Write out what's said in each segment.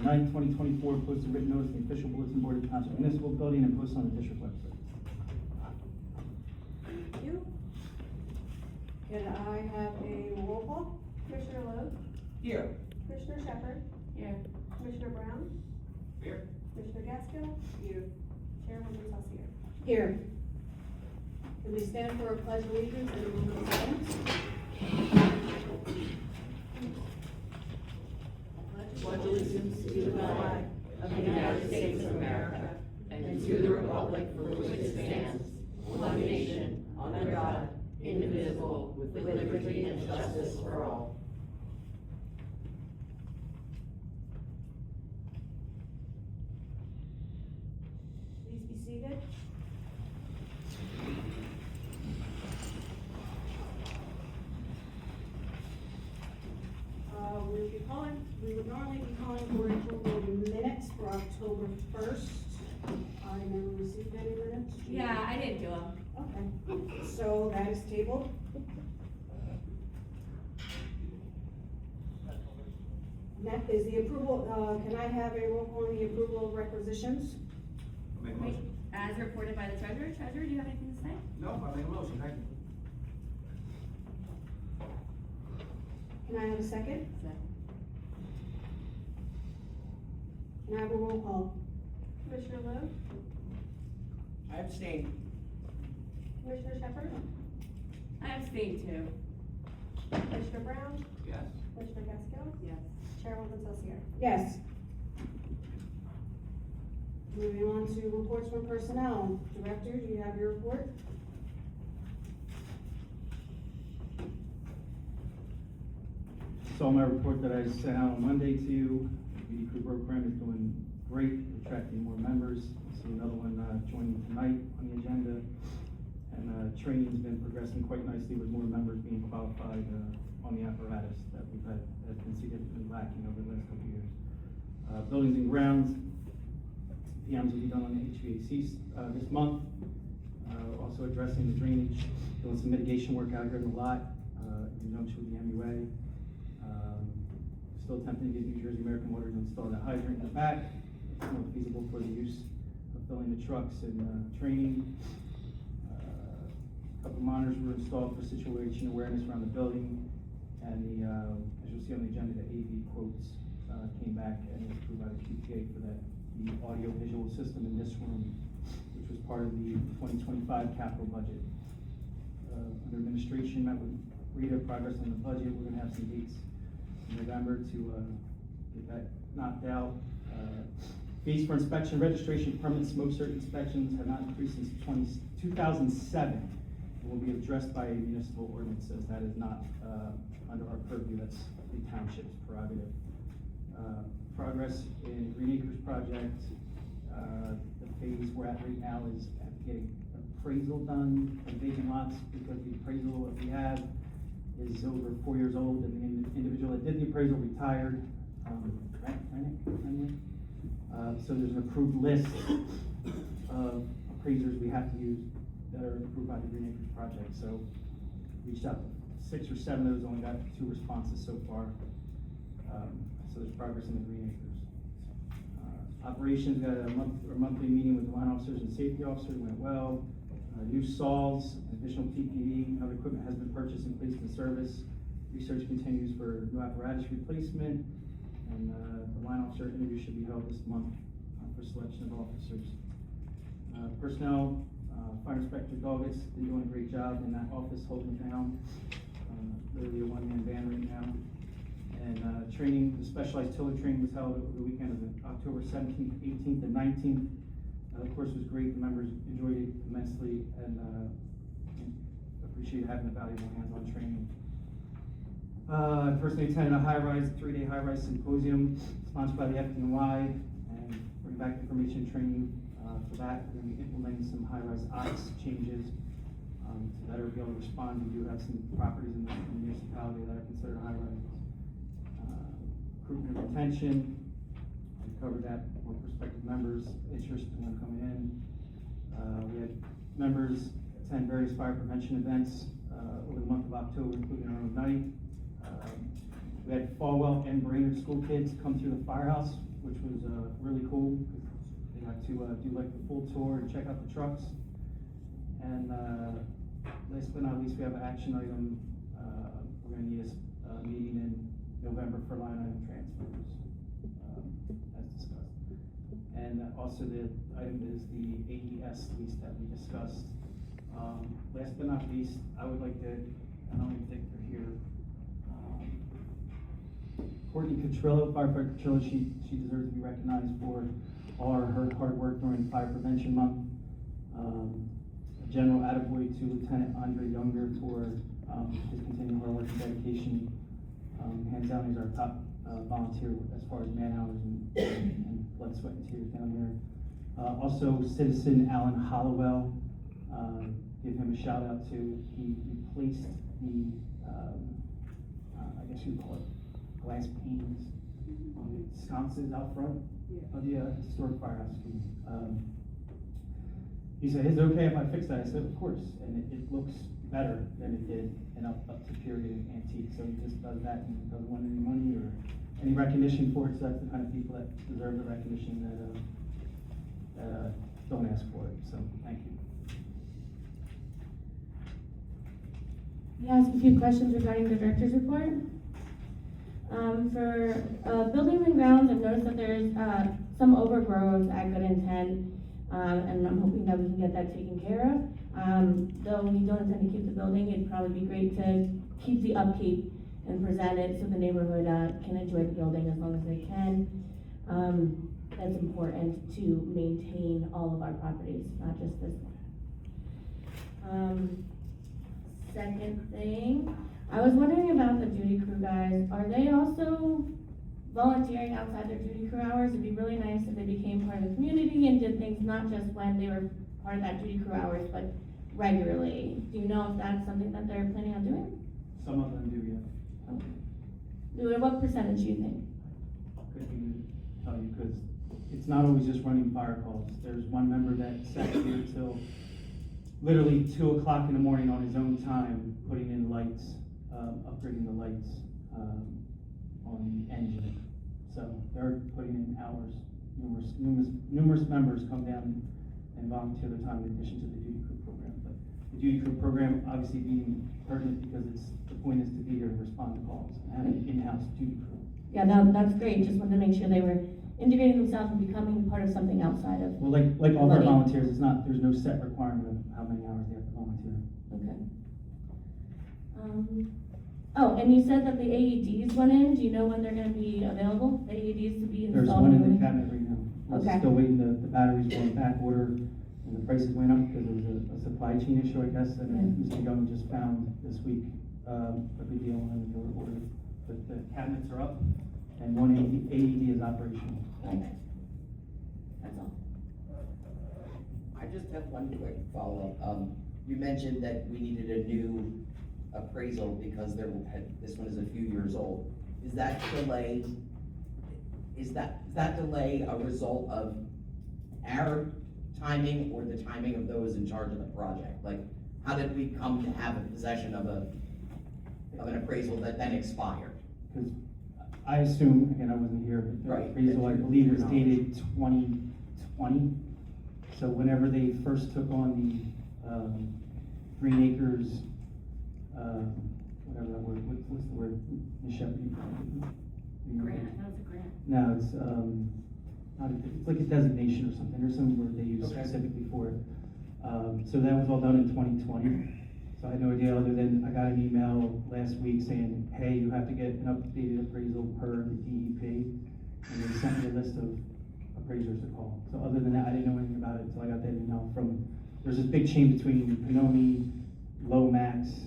9th, 2024, post a written notice in the official bulletin board of the Township Municipal Building and post on the district website. Thank you. Can I have a roll call? Commissioner Lowe? Here. Commissioner Shepherd? Here. Commissioner Brown? Here. Commissioner Gaskell? Here. Chairwoman Saucier? Here. Can we stand for a pledge of allegiance and a moment of silence? Pledge allegiance to the flag of the United States of America and to the republic for which it stands, one nation, under God, indivisible, with liberty and justice for all. Please be seated. We would normally be calling for approval of minutes for October 1st. I never received any minutes. Yeah, I didn't do them. Okay, so that is tabled. Next is the approval, can I have a roll call on the approval of requisitions? I'll make a motion. As reported by the treasurer. Treasurer, do you have anything to say? No, I'll make a motion, thank you. Can I have a second? Can I have a roll call? Commissioner Lowe? I abstain. Commissioner Shepherd? I abstain too. Commissioner Brown? Yes. Commissioner Gaskell? Yes. Chairwoman Saucier? Yes. Moving on to reports from personnel. Director, do you have your report? So my report that I sent out on Monday to you, the beauty crew program is doing great, attracting more members. See another one joining tonight on the agenda. And training's been progressing quite nicely with more members being qualified on the apparatus that we've had, has been significantly lacking over the last couple of years. Buildings and grounds, PMs will be done on the HVAC this month. Also addressing the drainage, doing some mitigation work out here in the lot, in conjunction with the MUA. Still attempting to get New Jersey American Water to install that hydrant in the back. It's more feasible for the use of filling the trucks and training. A couple monitors were installed for situation awareness around the building. And the, as you'll see on the agenda, the AV quotes came back and was approved by the QTA for that, the audio visual system in this room, which was part of the 2025 capital budget. Under administration, met with Rita, progress on the budget. We're gonna have some dates in November to get that knocked out. Fees for inspection, registration, permit, smoke cert inspections have not increased since 2007 and will be addressed by a municipal ordinance, as that is not under our purview, that's the township's prerogative. Progress in Green Acres project, the phase we're at right now is getting appraisal done of vacant lots, because the appraisal that we have is over 4 years old, and the individual that did the appraisal retired. So there's an approved list of appraisers we have to use that are approved by the Green Acres project. So reached out to 6 or 7 of those, only got 2 responses so far. So there's progress in the Green Acres. Operations got a monthly meeting with the line officers and safety officers, went well. New saws, additional PPE, and other equipment has been purchased and placed in service. Research continues for new apparatus replacement, and the line officer interview should be held this month for selection of officers. Personnel, Fire Inspector Doggett been doing a great job in that office, holding it down. Literally a one-man band right now. And training, the specialized tiller training was held over the weekend of October 17th, 18th, and 19th. The course was great, the members enjoyed it immensely, and appreciate having the valuable hands-on training. Personally attended a high-rise, 3-day high-rise symposium sponsored by the FDNY, and bring back information training for that. We're going to be implementing some high-rise ops changes to better be able to respond. We do have some properties in the municipality that are considered high-rise. Recruitment and retention, we covered that for prospective members, interest in them coming in. We had members attend various fire prevention events over the month of October, including our own night. We had Falwell and Brainerd school kids come through the firehouse, which was, really cool. They got to, do like the full tour and check out the trucks. And, last but not least, we have an action item. We're gonna need a meeting in November for line item transfers, as discussed. And also the item is the AES lease that we discussed. Last but not least, I would like to, I don't even think they're here. Courtney Cotrillo, firefighter Cotrillo, she deserves to be recognized for all her hard work during Fire Prevention Month. A general attaboy to Lieutenant Andre Younger for his continued hard work and dedication. Hands down, he's our top volunteer as far as man hours and blood, sweat, and tears down here. Also, citizen Alan Hollowell, give him a shout out too. He replaced the, I guess you'd call it glass panes on the sconces out front of the historic firehouse. He said, "Is it okay if I fix that?" I said, "Of course," and it looks better than it did and up to period and antique. So he just does that and doesn't want any money or any recognition for it. So that's the kind of people that deserve the recognition that don't ask for it. So thank you. May I ask a few questions regarding the director's report? For buildings and grounds, I've noticed that there's some overgrowth at Good Intent, and I'm hoping that we can get that taken care of. Though we don't intend to keep the building, it'd probably be great to keep the upkeep and present it so the neighborhood can enjoy the building as long as they can. That's important to maintain all of our properties, not just this one. Second thing, I was wondering about the duty crew guys. Are they also volunteering outside their duty crew hours? It'd be really nice if they became part of the community and did things not just when they were part of that duty crew hours, but regularly. Do you know if that's something that they're planning on doing? Some of them do, yeah. Okay. What percentage do you think? Couldn't even tell you because it's not always just running fire calls. There's one member that sat here till literally 2 o'clock in the morning on his own time, putting in lights, upgrading the lights on the engine. So they're putting in hours. Numerous members come down and volunteer their time in addition to the duty crew program. But the duty crew program obviously being pertinent because the point is to be here and respond to calls and have an in-house duty crew. Yeah, that's great. Just wanted to make sure they were integrating themselves and becoming part of something outside of. Well, like all of our Money. volunteers, there's no set requirement of how many hours they have to volunteer. Okay. Oh, and you said that the AEDs went in. Do you know when they're gonna be available? The AEDs to be installed? There's one in the building? cabinet right now. We're Okay. still waiting, the batteries were on back order, and the prices went up because there was a supply chain issue, I guess, and then Mr. Young just found this week, a good deal on the order. But the cabinets are up, and one AED is operational. Okay. That's all. I just have one quick follow-up. You mentioned that we needed a new appraisal because this one is a few years old. Is that delay a result of our timing or the timing of those in charge of the project? Like, how did we come to have a possession of an appraisal that then expired? Because I assume, again, I wasn't here, but the Right. appraisal, I believe, is dated 2020. So whenever they first took on the, Green Acres, whatever that word, what's the word? Ms. Shepherd, you know. Grant, that was a grant. No, it's, it's like a designation or something, there's some word they use Okay. specifically for it. So that was all done in 2020. So I had no idea other than I got an email last week saying, hey, you have to get an updated appraisal per the DEP. And they sent me a list of appraisers to call. So other than that, I didn't know anything about it until I got that email from, there's this big chain between Pinomi, Lomax,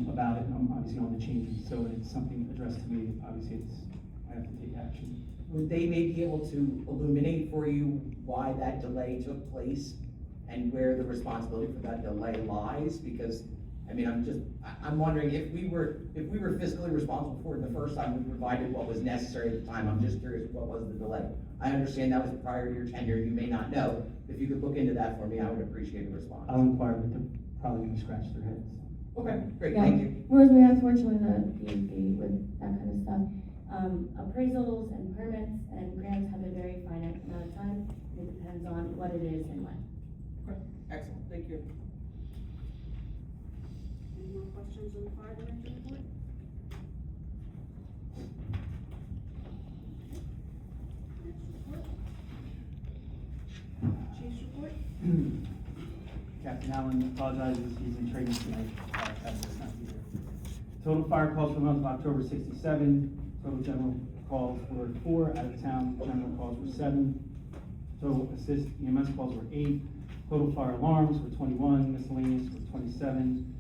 about it, and I'm obviously on the chain. So it's something addressed to me, obviously I have to take action. Would they maybe be able to illuminate for you why that delay took place and where the responsibility for that delay lies? Because, I mean, I'm wondering if we were fiscally responsible for it the first time, we provided what was necessary at the time. I'm just curious, what was the delay? I understand that was prior to your tenure, you may not know. If you could look into that for me, I would appreciate a response. I'll inquire, but they're probably gonna scratch their heads. Okay, great, Yeah. thank you. Whereas we unfortunately, the with that kind of stuff, appraisals and permits and grants have a very finite amount of time. It depends on what it is and when. Excellent, thank you. Any more questions on the fire director report? Next report. Chief's report? Captain Allen apologizes, he's in training tonight, that's not here. Total fire calls for the month of October 67, total general calls were 4, out of town general calls were 7, total assist EMS calls were 8, total fire alarms were 21, miscellaneous was 27.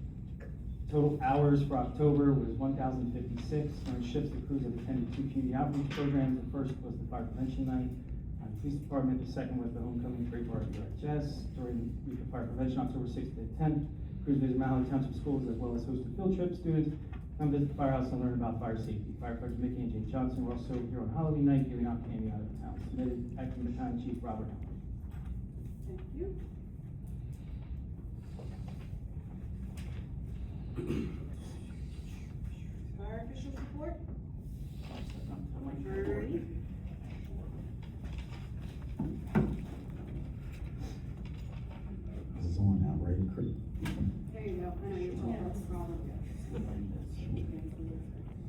Total hours for October was 1,056, during shifts the crews have attended 2 community outreach programs. The first was the fire prevention night, police department, the second was the homecoming parade party for UHS. During the week of fire prevention, October 6th to 10th, crews visit Mount Holly Township schools as well as hosted field trips. Students come visit the firehouse and learn about fire safety. Firefighters Mickey and Jay Johnson were also here on Halloween night giving out candy out of the town. Submitted, acting battalion chief Robert Allen. Thank you. Fire officials report? Alrighty. This is on now, right? There you go, I know you're talking about the problem.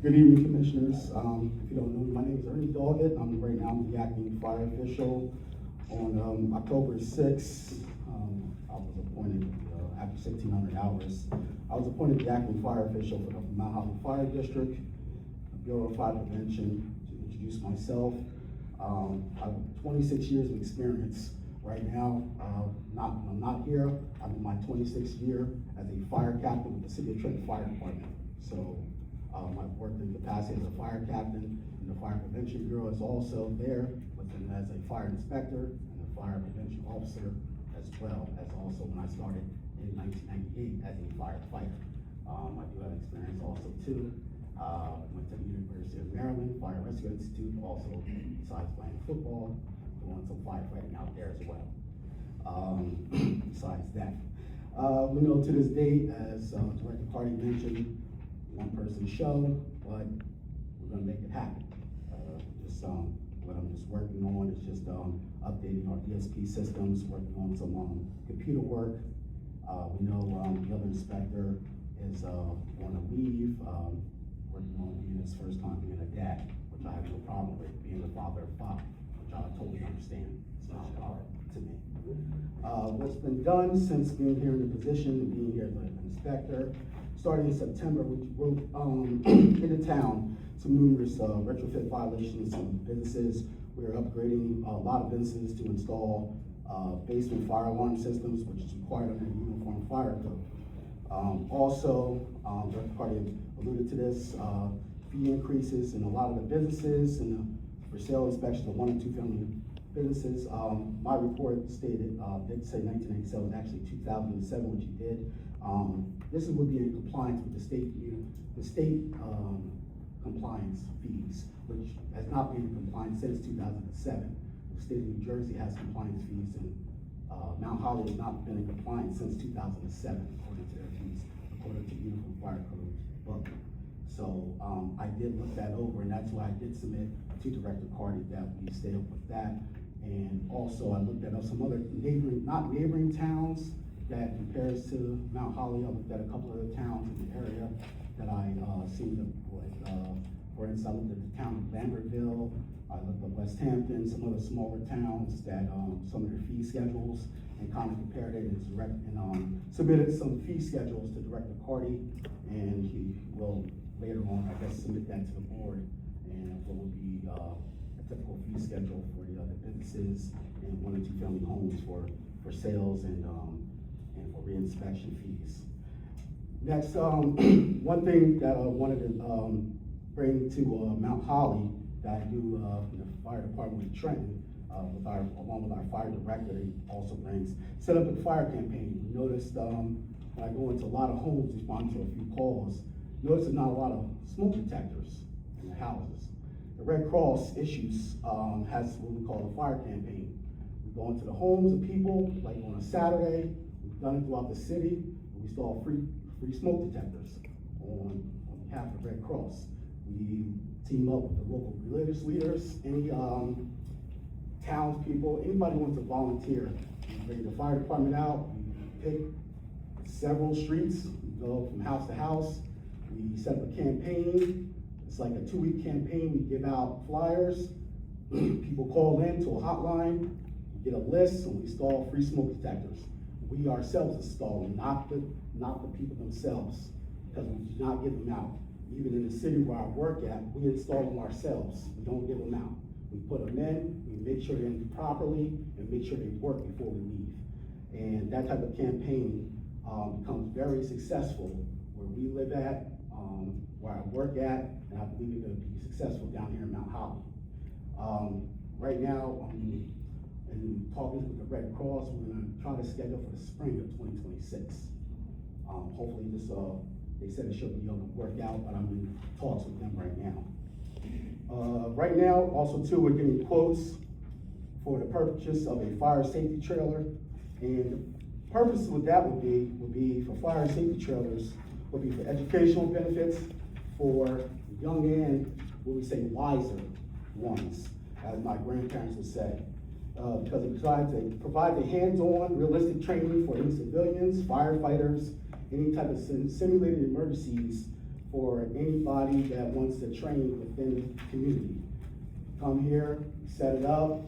Good evening, Commissioners. If you don't know me, my name is Ernie Doggett. Right now I'm the acting fire official. On October 6th, I was appointed, after 1,600 hours, I was appointed the acting fire official for the Mount Holly Fire District, Bureau of Fire Prevention. To introduce myself, I have 26 years of experience. Right now, I'm not here. I'm in my 26th year as a fire captain with the City of Trenton Fire Department. So I've worked in capacity as a fire captain, and the Fire Prevention Bureau is also there, but then as a fire inspector and a fire prevention officer, as well as also when I started in 1998 as a firefighter. I do have experience also too. Went to the University of Maryland Fire Rescue Institute, also besides playing football, doing some firefighting out there as well. Besides that, we know to this date, as Director Carty mentioned, one-person show, but we're gonna make it happen. What I'm just working on is just updating our ESP systems, working on some computer work. We know the other inspector is on a leave, working on being his first time being a dad, which I have no problem with, being the father of 5, which I totally understand. It's not hard to me. What's been done since being here in the position and being here as an inspector, starting in September, we wrote in the town some numerous retrofit violations in businesses. We're upgrading a lot of businesses to install basement fire alarm systems, which is required under the Uniform Fire Code. Also, Director Carty alluded to this, fee increases in a lot of the businesses and for sale inspections of 1 and 2 family businesses. My report stated, did say 1987, actually 2007, which you did. This would be in compliance with the state compliance fees, which has not been in compliance since 2007. The state of New Jersey has compliance fees, and Mount Holly has not been in compliance since 2007, according to their fees, according to Uniform Fire Code book. So I did look that over, and that's why I did submit to Director Carty that we stay up with that. And also I looked at some other neighboring towns that compares to Mount Holly. I looked at a couple other towns in the area that I seen them with. For instance, I looked at the town of Lambertville, I looked at West Hampton, some other smaller towns that some of their fee schedules, and kind of compared it and submitted some fee schedules to Director Carty, and he will later on, I guess, submit that to the board, and what will be a typical fee schedule for the other businesses and 1 and 2 family homes for sales and for reinspection fees. Next, one thing that I wanted to bring to Mount Holly that I do in the fire department in Trenton, along with our fire director, he also brings, set up a fire campaign. We noticed when I go into a lot of homes, respond to a few calls, notice there's not a lot of smoke detectors in the houses. The Red Cross issues has what we call a fire campaign. We go into the homes of people, like on a Saturday, we've done it throughout the city. We install free free smoke detectors on behalf of Red Cross. We team up with the local religious leaders, any townspeople, anybody who wants to volunteer. We bring the fire department out, we pick several streets, we go from house to house, we set up a campaign. It's like a 2-week campaign. We give out flyers, people call in to a hotline, we get a list, and we install free smoke detectors. We ourselves install them, not the people themselves, because we do not give them out. Even in the city where I work at, we install them ourselves. We don't give them out. We put them in, we make sure they're in properly, and make sure they work before we leave. And that type of campaign becomes very successful where we live at, where I work at, and I believe it's going to be successful down here in Mount Holly. Right now, in talking with the Red Cross, we're going to try to schedule for the spring of 2026. Hopefully this, they said it should be able to work out, but I'm in talks with them right now. Right now, also too, we're getting quotes for the purchase of a fire safety trailer. And the purpose of that would be for fire safety trailers, would be for educational benefits, for young and, what we say, wiser ones, as my grandparents would say. Because it provides a hands-on, realistic training for any civilians, firefighters, any type of simulated emergencies for anybody that wants to train within the community. Come here, set it up.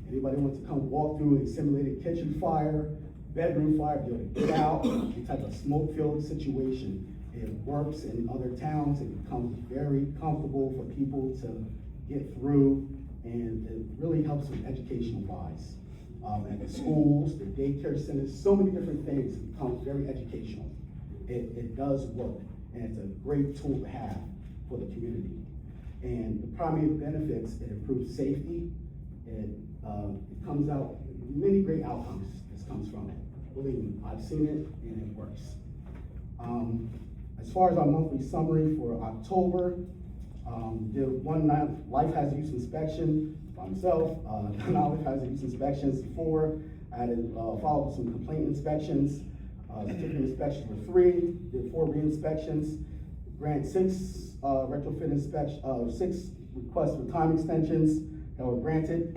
Anybody wants to come walk through a simulated kitchen fire, bedroom fire, be able to get out, any type of smoke-filled situation. It works in other towns. It becomes very comfortable for people to get through, and it really helps with educational-wise. At the schools, the daycare centers, so many different things. It becomes very educational. It does work, and it's a great tool to have for the community. And the primary benefits, it improves safety. It comes out, many great outcomes this comes from it. Believe me, I've seen it, and it works. As far as our monthly summary for October, did one life hazard use inspection by myself, non-life hazard use inspections 4. I had to follow up with some complaint inspections. Certificate inspections were 3, did 4 re-inspections, grant 6 retrofit inspections, 6 requests for time extensions that were granted.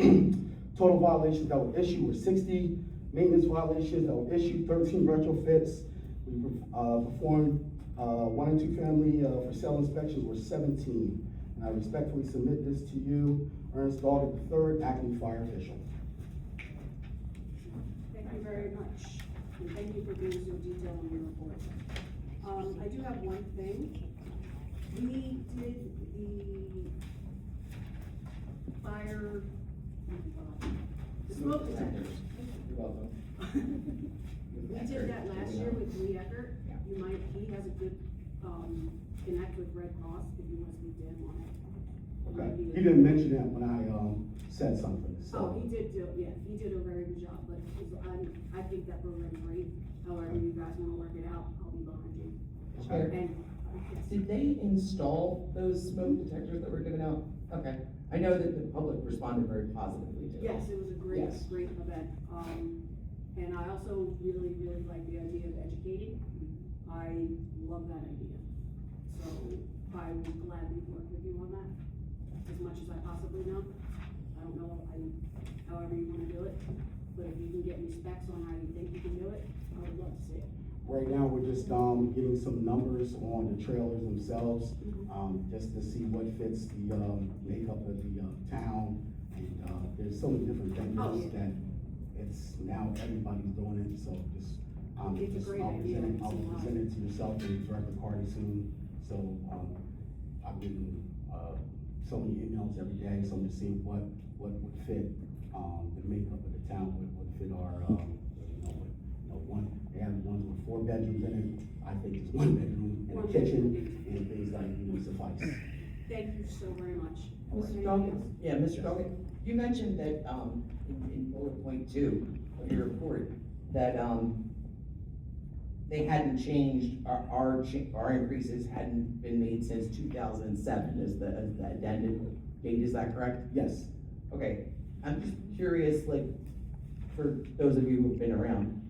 Total violations that were issued were 60, maintenance violations that were issued 13 retrofits. We performed 1 and 2 family for cell inspections were 17. And I respectfully submit this to you, Ernst Daugherty III, acting fire official. Thank you very much, and thank you for being so detailed in your report. I do have one thing. We did the smoke detectors. You're welcome. We did that last year with Lee Eckert. He has a good, connect with Red Cross, if you want to speak to him on it. Okay. He didn't mention that when I said something, Oh, so. he did a very good job, but I think that program's great. However, you guys wanna work it out, I'll be behind you. Okay. And, yes. Did they install those smoke detectors that were given out? Okay. I know that the public responded very positively to it. Yes, it was a great, Yes. great event. And I also really, really like the idea of educating. I love that idea. So I would gladly work with you on that, as much as I possibly know. I don't know, however you wanna do it, but if you can get me specs on how you think you can do it, I would love to see it. Right now, we're just getting some numbers on the trailers themselves, just to see what fits the makeup of the town. And there's so many different vendors that it's now everybody's doing it, so just, It's a great idea. I'll present it to yourself and Director Carty soon. So I've been so many emails every day, so I'm just seeing what would fit the makeup of the town, what would fit our one. They have ones with 4 bedrooms in it. I think it's 1 bedroom and a kitchen and things like suffice. Thank you so very much. Mr. Dawkins? Yeah, Mr. Dawkins, you mentioned that, in bullet point 2 of your report, that, they hadn't changed, our increases hadn't been made since 2007 as the addendum date, is that correct? Yes. Okay, I'm just curious, like, for those of you who've been around,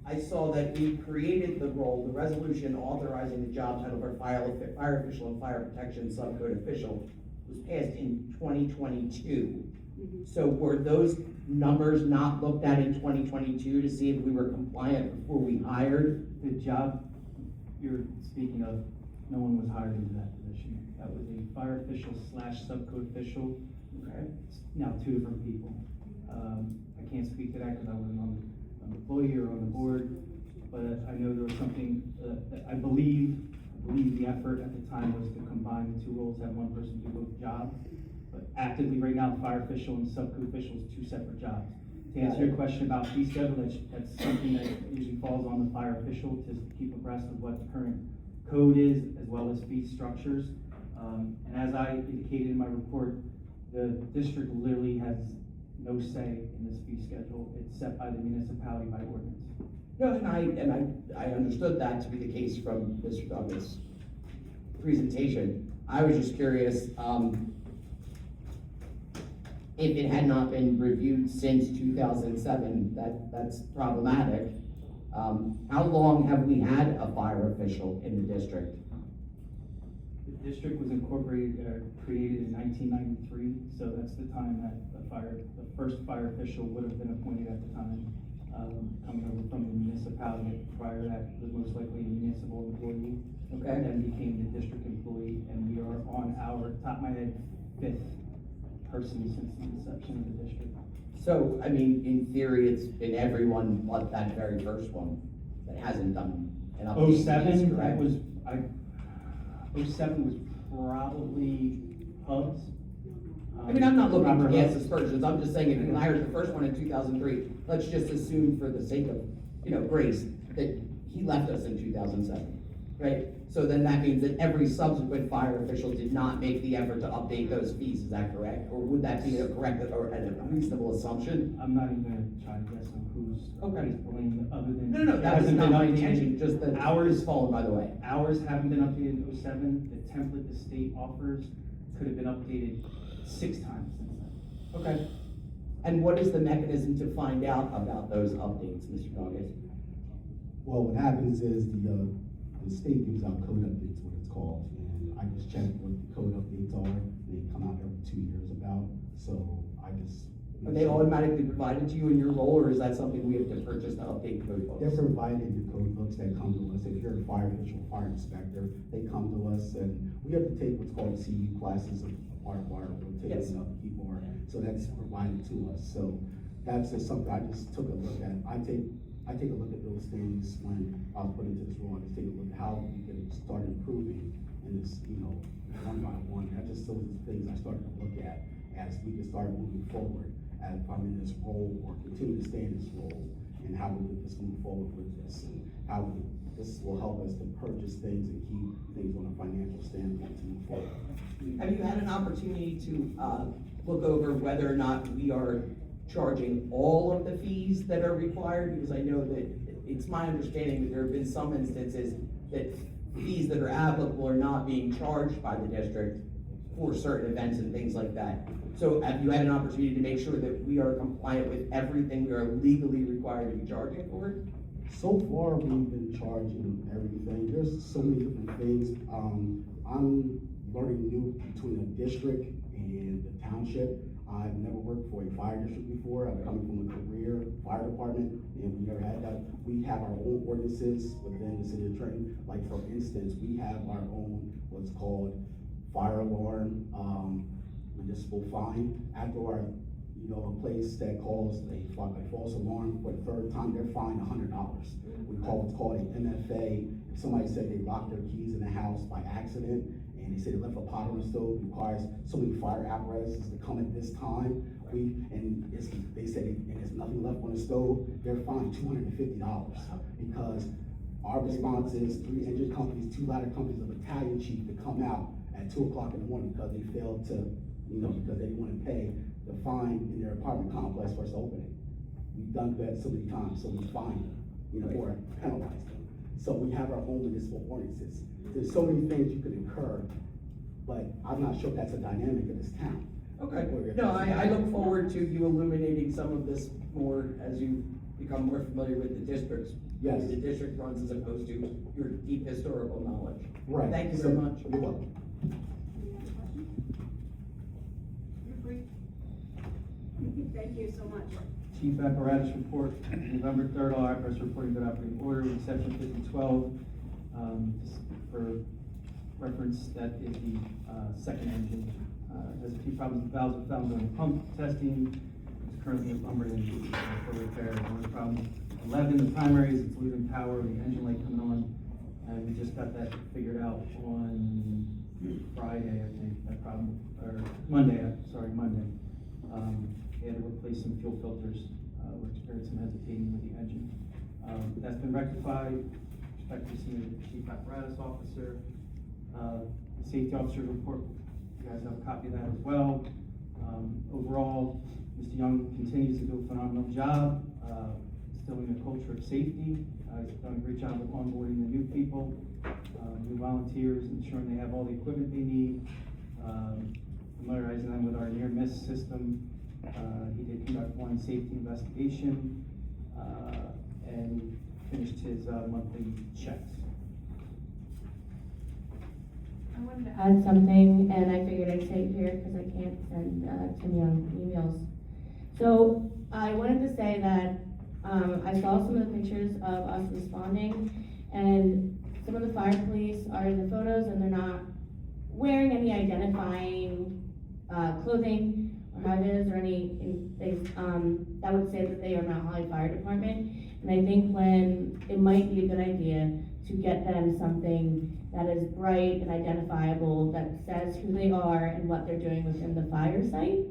I saw that we created the role, the resolution authorizing the job title for fire official and fire protection subcode official was passed in 2022. So were those numbers not looked at in 2022 to see if we were compliant before we hired? The job you're speaking of, no one was hired into that position. That was a fire official slash subcode official. Okay. It's now two different people. I can't speak to that because I wasn't on the employee or on the board, but I know there was something, that I believe the effort at the time was to combine the two roles, have one person do both jobs. But actively right now, fire official and subcode official is two separate jobs. To answer your question about fee schedule, that's something that usually falls on the fire official to keep abreast of what the current code is, as well as fee structures. And as I indicated in my report, the district literally has no say in this fee schedule. It's set by the municipality by ordinance. No, and I understood that to be the case from Mr. Douglas' presentation. I was just curious, if it had not been reviewed since 2007, that's problematic. How long have we had a fire official in the district? The district was created in 1993, so that's the time that the first fire official would have been appointed at the time, coming over from the municipality. Prior to that, it was most likely a municipal employee. Okay. And then became the district employee, and we are on our, top of my head, 5th person since the inception of the district. So, I mean, in theory, it's been everyone but that very first one that hasn't done an update. 07, that correct? was, 07 was probably Hubs. I mean, I'm not looking Robert to cast Hubs. aspersions, I'm just saying, if you hired the first one in 2003, let's just assume for the sake of, grace, that he left us in 2007, right? So then that means that every subsequent fire official did not make the effort to update those fees, is that correct? Or would that be a correct or a reasonable assumption? I'm not even gonna try to guess on who's Okay. blamed, other than. No, it that was hasn't not been my updated. intention, just that Ours- it's fallen by the way. Ours haven't been updated in 07, the template the state offers could have been updated 6 times since then. Okay. And what is the mechanism to find out about those updates, Mr. Doggett? Well, what happens is the state gives out code updates, what it's called, and I just check what the code updates are. They come out every 2 years about, so I just. Are they automatically provided to you in your role, or is that something we have to purchase to update code books? They're provided in the code books that come to us. If you're a fire official, fire inspector, they come to us, and we have to take what's called CU classes of fire Yes. rotation up, keep our, so that's provided to us. So that's just something I just took a look at. I take a look at those things when I was put into this role. I just take a look at how we can start improving in this, one by one. That's just those things I started to look at as we can start moving forward, as I'm in this role or continue to stay in this role, and how we can just move forward with this, and how this will help us to purchase things and keep things on a financial standpoint to move forward. Have you had an opportunity to, look over whether or not we are charging all of the fees that are required? Because I know that it's my understanding that there have been some instances that fees that are applicable are not being charged by the district for certain events and things like that. So have you had an opportunity to make sure that we are compliant with everything we are legally required to be charging for? So far, we've been charging everything. There's so many different things. I'm learning new between the district and the township. I've never worked for a fire district before. I'm coming from a career fire department, and we never had that. We have our own ordinances within the city of Trenton. Like, for instance, we have our own, what's called fire alarm, municipal fine. After our, a place that calls a false alarm for the 3rd time, they're fined $100. We call what's called an MFA. If somebody said they locked their keys in the house by accident, and they said they left a pot on the stove, requires so many fire apparatuses to come at this time. They said, and there's nothing left on the stove, they're fined $250 because our response is 3 engine companies, 2 ladder companies, a battalion chief to come out at 2 o'clock in the morning because they failed to, because they didn't want to pay the fine in their apartment complex for us opening. We've done that so many times, so we fine them, or penalize them. So we have our own municipal ordinances. There's so many things you could incur, but I'm not sure if that's a dynamic of this town. Okay, no, I look forward to you illuminating some of this more as you become more familiar with the districts. Yes. The district runs as opposed to your deep historical knowledge. Right. Thank you very So- much. You're welcome. Any other questions? You're free. Thank you so much. Chief Apparatus Report, November 3rd, all apparatus reporting good operating order, with exception 5012. Just for reference, that is the second engine. Has a few problems with valves and found during pump testing. It's currently lumbered in for repair. One problem, 11, the primary is it's losing power, the engine light coming on. And we just got that figured out on Friday, I think, that problem, or Monday. They had to replace some fuel filters. We're experiencing hesitating with the engine. That's been rectified. Expect to see the chief apparatus officer. The safety officer's report, you guys have a copy of that as well. Overall, Mr. Young continues to do a phenomenal job, instilling a culture of safety. He's done a great job of onboarding the new people, new volunteers, ensuring they have all the equipment they need, familiarizing them with our near-miss system. He did conduct one safety investigation, and finished his monthly checks. I wanted to Had something, and I figured I'd say it here because I can't send Tim Young emails. So I wanted to say that I saw some of the pictures of us responding, and some of the fire police are in the photos, and they're not wearing any identifying clothing or high-vis or anything that would say that they are Mount Holly Fire Department. And I think when it might be a good idea to get them something that is bright and identifiable, that says who they are and what they're doing within the fire site.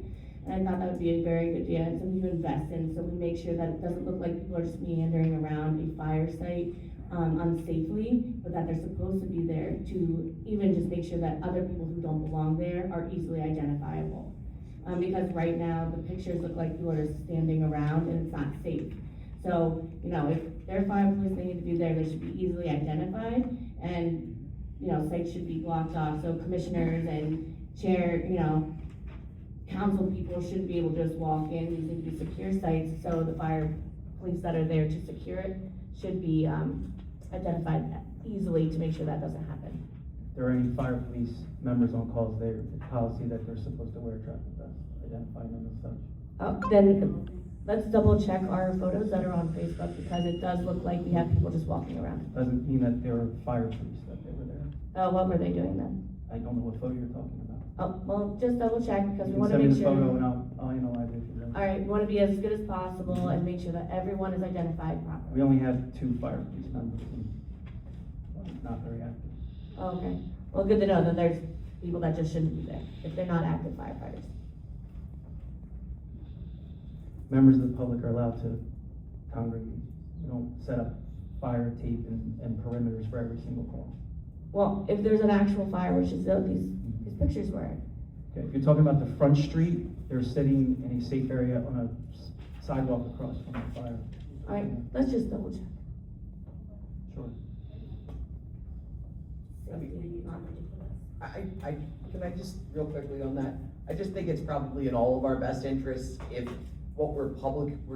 And I thought that would be a very good idea, and something to invest in, so we make sure that it doesn't look like people are just meandering around a fire site unsafely, but that they're supposed to be there to even just make sure that other people who don't belong there are easily identifiable. Because right now, the pictures look like people are just standing around and it's not safe. So, you know, if they're fire police, they need to be there, they should be easily identified, and, you know, sites should be blocked off, so commissioners and council people shouldn't be able to just walk in. These need to be secure sites, so the fire police that are there to secure it should be, identified easily to make sure that doesn't happen. If there are any fire police members on calls, their policy that they're supposed to wear a traffic vest, identifying them as such. Then, let's double check our photos that are on Facebook, because it does look like we have people just walking around. Doesn't mean that they were fire police, that they were there. Oh, what were they doing then? I don't know what photo you're talking about. Oh, well, just double check, because we You can wanna send me make the sure. photo and I'll analyze it. All right, we wanna be as good as possible and make sure that everyone is identified properly. We only have 2 fire police members and not very active. Oh, okay, well, good to know that there's people that just shouldn't be there, if they're not active firefighters. Members of the public are allowed to congregate. We don't set up fire tape and perimeters for every single call. Well, if there's an actual fire, which is what these pictures were. Okay, if you're talking about the front street, they're sitting in a safe area on a sidewalk across from the fire. All right, let's just double check. Sure. Can I just, real quickly on that, I just think it's probably in all of our best interests if what we're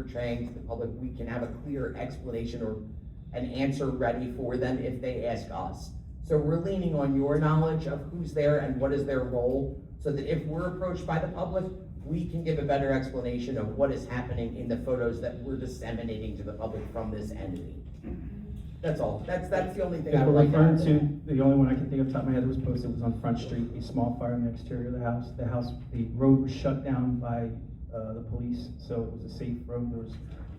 saying to the public, we can have a clear explanation or an answer ready for them if they ask us. So we're leaning on your knowledge of who's there and what is their role, so that if we're approached by the public, we can give a better explanation of what is happening in the photos that we're disseminating to the public from this entity. That's all. That's the only thing I If would we're like to referring add. to, the only one I can think of off the top of my head that was posted was on Front Street, a small fire in the exterior of the house. The road was shut down by the police, so it was a safe road. There was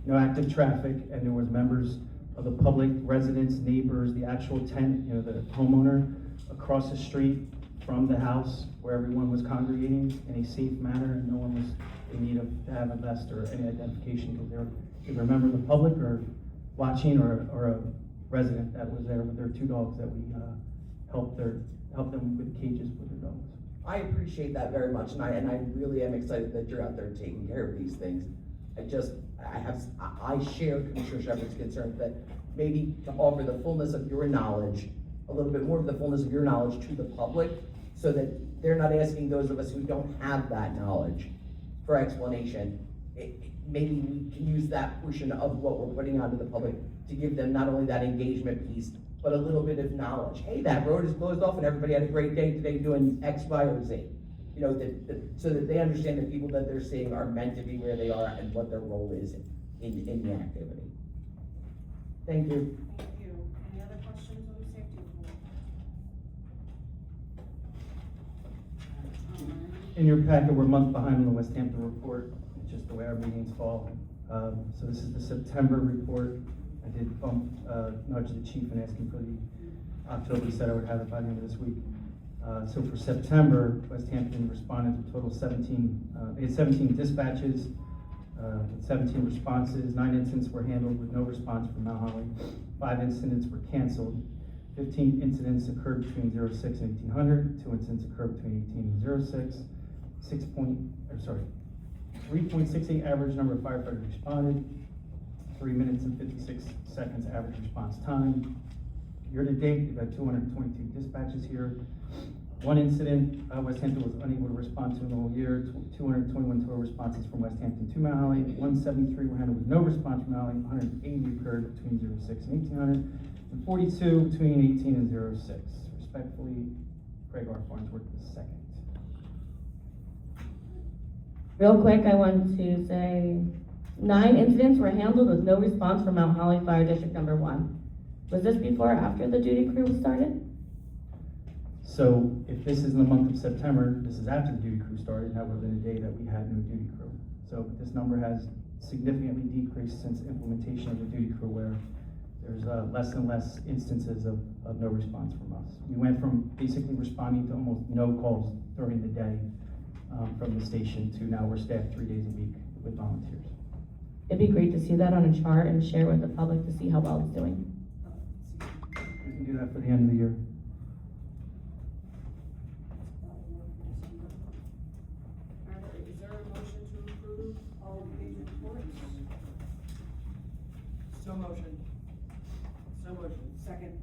no active traffic, and there was members of the public, residents, neighbors, the actual tenant, the homeowner across the street from the house where everyone was congregating in a safe manner, and no one was in need of to have a vest or any identification, because they were either a member of the public or watching, or a resident that was there with their 2 dogs that we helped them with cages with their dogs. I appreciate that very much, and I really am excited that you're out there taking care of these things. I share Commissioner Shepherd's concern that maybe to offer the fullness of your knowledge, a little bit more of the fullness of your knowledge to the public, so that they're not asking those of us who don't have that knowledge for explanation. maybe we can use that portion of what we're putting out to the public to give them not only that engagement piece, but a little bit of knowledge. Hey, that road is closed off and everybody had a great day today doing X, Y, or Z. You know, so that they understand the people that they're seeing are meant to be where they are and what their role is in the activity. Thank you. Thank you. Any other questions on the safety report? In your packet, we're a month behind on the West Hampton report, it's just the way our meetings fall. So this is the September report. I did nudge the chief and ask him for the October, he said I would have it by the end of this week. So for September, West Hampton responded to a total of 17, they had 17 dispatches, with 17 responses, 9 incidents were handled with no response from Mount Holly, 5 incidents were canceled, 15 incidents occurred between 06 and 1800, 2 incidents occurred between 18 and 06, 3.68 average number of firefighters responded, 3 minutes and 56 seconds average response time. Year to date, we've had 222 dispatches here. 1 incident, West Hampton was unable to respond to in the whole year. 221 total responses from West Hampton to Mount Holly. 173 were handled with no response from Mount Holly. 180 occurred between 06 and 1800, and 42 between 18 and 06. Respectfully, Craig R. Farnsworth II. Real quick, I want to say 9 incidents were handled with no response from Mount Holly Fire District Number 1. Was this before or after the duty crew was started? So if this is in the month of September, this is after the duty crew started, that would have been a day that we had no duty crew. So this number has significantly decreased since implementation of the duty crew, where there's less and less instances of no response from us. We went from basically responding to almost no calls during the day from the station to now we're staffed 3 days a week with volunteers. It'd be great to see that on a chart and share with the public to see how well it's doing. We can do that for the end of the year. Alright, is there a motion to approve all of these reports? So motion. So motion. Second.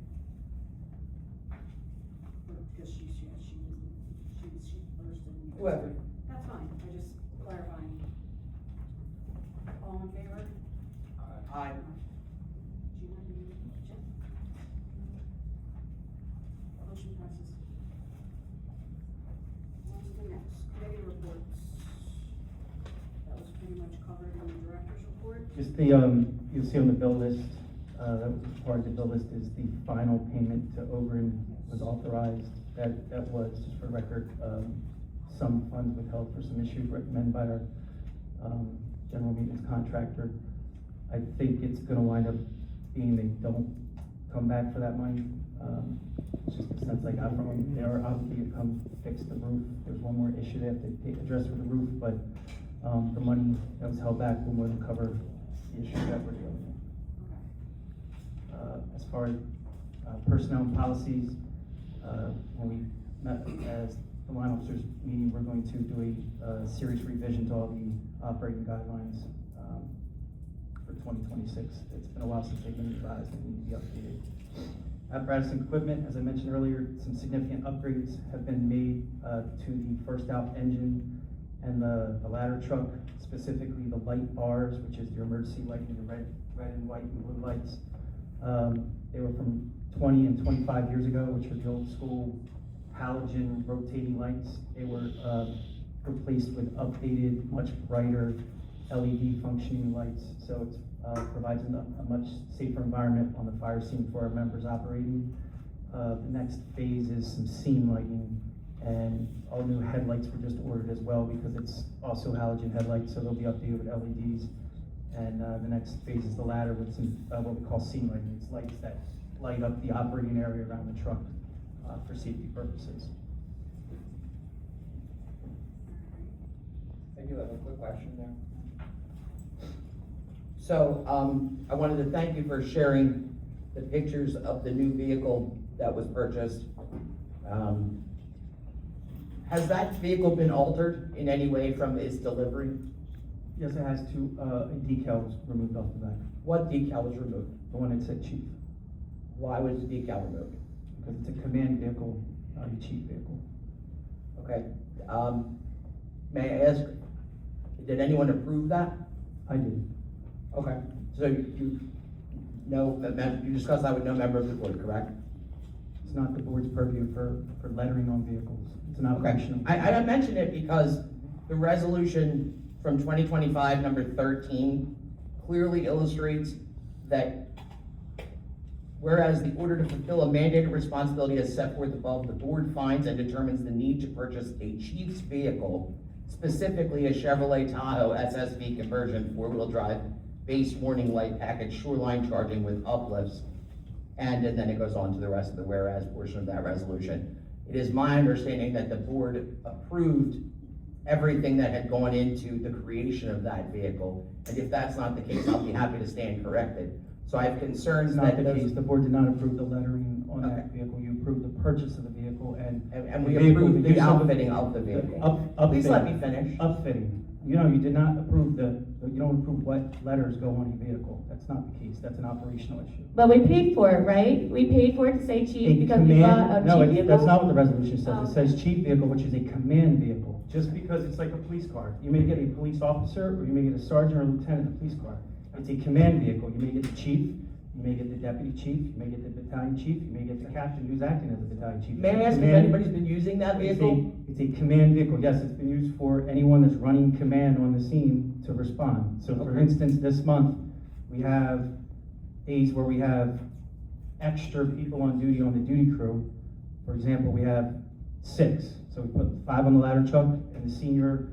Because she first and. Whoever. That's fine, I just clarifying. All in favor? Aye. Motion passes. On to the next, committee reports. That was pretty much covered in the director's report. Just the, you'll see on the bill list, that was part of the bill list, is the final payment to Ogren was authorized. That was, just for record, some funds withheld for some issues recommended by our general maintenance contractor. I think it's gonna wind up being they don't come back for that money. It's just the sense I got from them. They are obligated to come fix the roof. There's one more issue they have to address with the roof, but the money that was held back will more than cover the issues that we're dealing with. As far as personnel and policies, when we met as the line officers meeting, we're going to do a serious revision to all the operating guidelines for 2026. It's been a while since they've been revised and need to be updated. Apparatus and equipment, as I mentioned earlier, some significant upgrades have been made to the first out engine and the ladder truck, specifically the light bars, which is your emergency lighting, the red and white and blue lights. They were from 20 and 25 years ago, which was the old school halogen rotating lights. They were replaced with updated, much brighter LED functioning lights. So it provides a much safer environment on the fire scene for our members operating. The next phase is some scene lighting, and all new headlights were just ordered as well because it's also halogen headlights, so they'll be updated with LEDs. And the next phase is the ladder with some what we call scene lighting. It's lights that light up the operating area around the truck for safety purposes. I do have a quick question there. So, I wanted to thank you for sharing the pictures of the new vehicle that was purchased. Has that vehicle been altered in any way from its delivery? Yes, it has two, a decal was removed off the back. What decal was removed? The one that said chief, Why was the decal removed? because it's a command vehicle, not a chief vehicle. Okay, may I ask, did anyone approve that? I did. Okay, so you discussed that with no member of the board, correct? It's not the board's purview for lettering on vehicles. It's an Okay, operational. I mentioned it because the resolution from 2025, number 13, clearly illustrates that whereas the order to fulfill a mandated responsibility as set forth above, the board finds and determines the need to purchase a chief's vehicle, specifically a Chevrolet Tahoe SSV conversion, four-wheel drive, base warning light package, shoreline charging with uplifts, and then it goes on to the rest of the whereas portion of that resolution. It is my understanding that the board approved everything that had gone into the creation of that vehicle, and if that's not the case, I'll be happy to stand corrected. So I have concerns It's not that the case. those, The board did not approve the lettering on Okay. that vehicle. You approved the purchase of the vehicle and we the vehicle, approved use the of outfitting of the vehicle. Upfitting. Please let me finish. Upfitting. You know, you did not approve you don't approve what letters go on a vehicle. That's not the case. That's an operational issue. But we paid for it, right? We paid for it to say chief A because we bought a no, chief vehicle? that's not what the resolution says. Oh. It says chief vehicle, which is a command vehicle. Just because it's like a police car. You may get a police officer, or you may get a sergeant or lieutenant in a police car. It's a command vehicle. You may get the chief, you may get the deputy chief, you may get the battalion chief, you may get the captain who's acting as a battalion chief. May I ask if Command- anybody's been using that It's vehicle? a command vehicle, yes, it's been used for anyone that's running command on the scene to respond. So for Okay. instance, this month, we have days where we have extra people on duty on the duty crew. For example, we have 6, so we put 5 on the ladder truck, and the senior,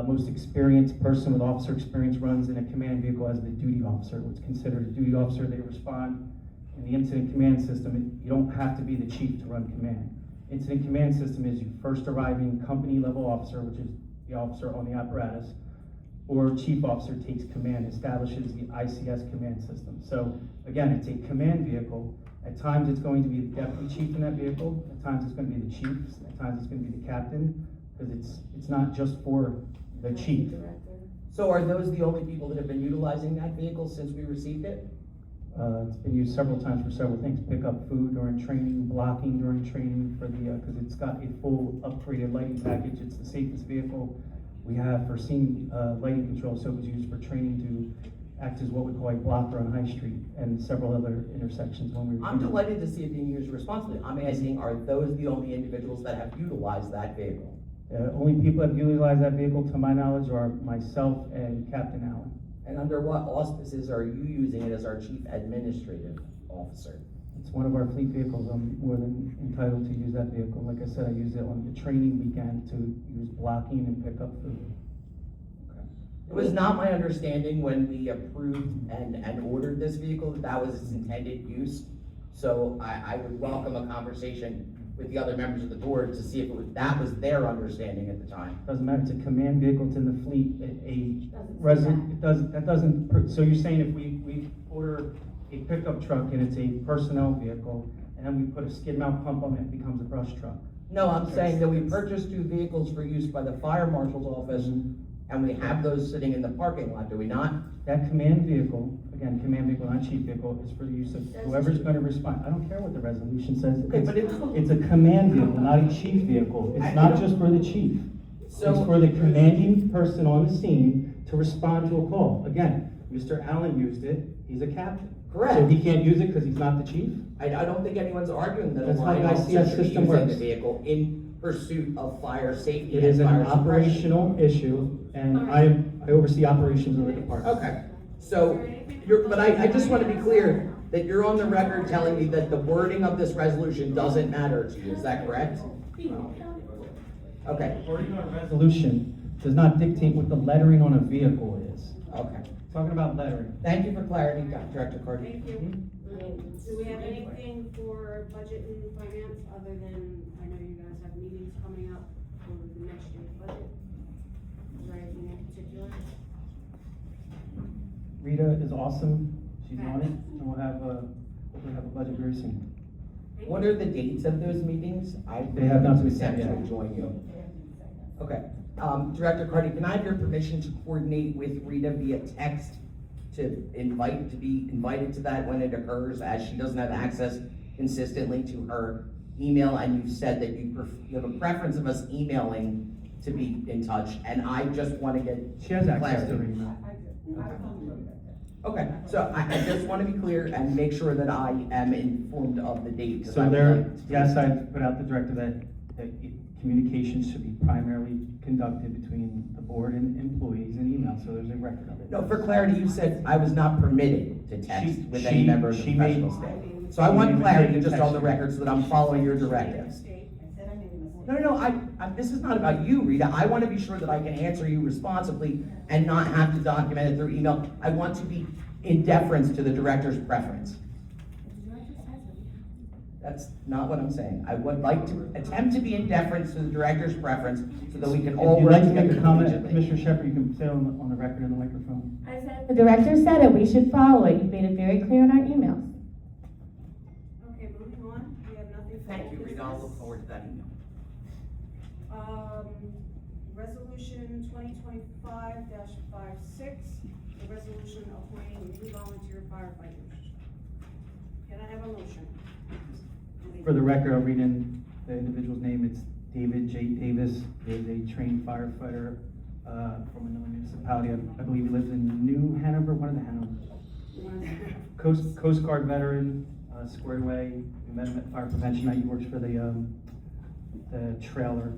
most experienced person with officer experience runs in a command vehicle as the duty officer. What's considered a duty officer, they respond in the incident command system. You don't have to be the chief to run command. Incident command system is your first arriving company level officer, which is the officer on the apparatus, or chief officer takes command, establishes the ICS command system. So again, it's a command vehicle. At times it's going to be the deputy chief in that vehicle, at times it's going to be the chief, at times it's going to be the captain, because it's not just for the chief. So are those the only people that have been utilizing that vehicle since we received it? It's been used several times for several things, pick up food during training, blocking during training for the, because it's got a full upgraded lighting package. It's the safest vehicle we have for scene lighting control, so it was used for training to act as what we call a blocker on High Street and several other intersections when we were. I'm delighted to see it being used responsibly. I'm asking, are those the only individuals that have utilized that vehicle? Only people that have utilized that vehicle, to my knowledge, are myself and Captain Allen. And under what auspices are you using it as our chief administrative officer? It's one of our fleet vehicles. I'm more than entitled to use that vehicle. Like I said, I use it on the training weekend to use blocking and pick up food. It was not my understanding when we approved and ordered this vehicle that that was its intended use. So I would welcome a conversation with the other members of the board to see if that was their understanding at the time. Doesn't matter, it's a command vehicle, it's in the fleet, so you're saying if we order a pickup truck and it's a personnel vehicle, and then we put a skid mount pump on it, it becomes a brush truck? No, I'm saying that we purchased 2 vehicles for use by the fire marshal's office, and we have those sitting in the parking lot, do we not? That command vehicle, again, command vehicle, not chief vehicle, is for the use of whoever's gonna respond. I don't care what the resolution says. Okay, but It's a command vehicle, not a chief vehicle. It's not just for the chief. It's So, for the commanding person on the scene to respond to a call. Again, Mr. Allen used it, he's a captain. Correct. So he can't use it because he's not the chief? I don't think anyone's arguing that a That's how line the officer ICS should be system using the works. vehicle in pursuit of fire safety It and is an fire suppression. operational issue, and I oversee operations of the department. Okay, so, but I just want to be clear that you're on the record telling me that the wording of this resolution doesn't matter to you, is that correct? Okay, Wording on a resolution does not dictate what the lettering on a vehicle is. okay. Talking about lettering. Thank you for clarity, Director Cardy. Thank you. Do we have anything for budget and finance, other than, I know you guys have meetings coming up for the next year's budget? Is there anything in particular? Rita is awesome, she's on it, and we'll hopefully have a budget very soon. What are the dates of those meetings? They have not been to set yet. join you. Okay, Director Cardy, can I have your permission to coordinate with Rita via text to be invited to that when it occurs, as she doesn't have access consistently to her email, and you've said that you have a preference of us emailing to be in touch, and I just wanna get She has access to her clarity. email. Okay, so I just wanna be clear and make sure that I am informed of the date. 'cause I So would there, like to- yes, I put out the directive that communications should be primarily conducted between the board and employees and email, so there's a record of it. No, for clarity, you said I was not permitted to text She- with any she- member of the she made- professional staff. So I she want made a clarity mistake just on the texting. record so that I'm following your directives. No, this is not about you, Rita. I want to be sure that I can answer you responsibly and not have to document it through email. I want to be in deference to the director's preference. That's not what I'm saying. I would like to attempt to be in deference to the director's preference so that we can all If you'd work like to make together a comment, collegiately. Commissioner Shepherd, you can say it on the record in the microphone. I said, the director said it, we should follow it, you made it very clear in our emails. Okay, moving on, we have nothing for Thank you, old Rita. I'll look business. forward to that email. Resolution 2025-56, a resolution appointing new volunteer firefighters. Can I have a motion? For the record, I'll read in the individual's name. It's David J. Davis. He is a trained firefighter from another municipality. I believe he lives in New Hanover, one of the Hanover. Coast Guard veteran, squared away. We met him at fire prevention night. He works for the trailer,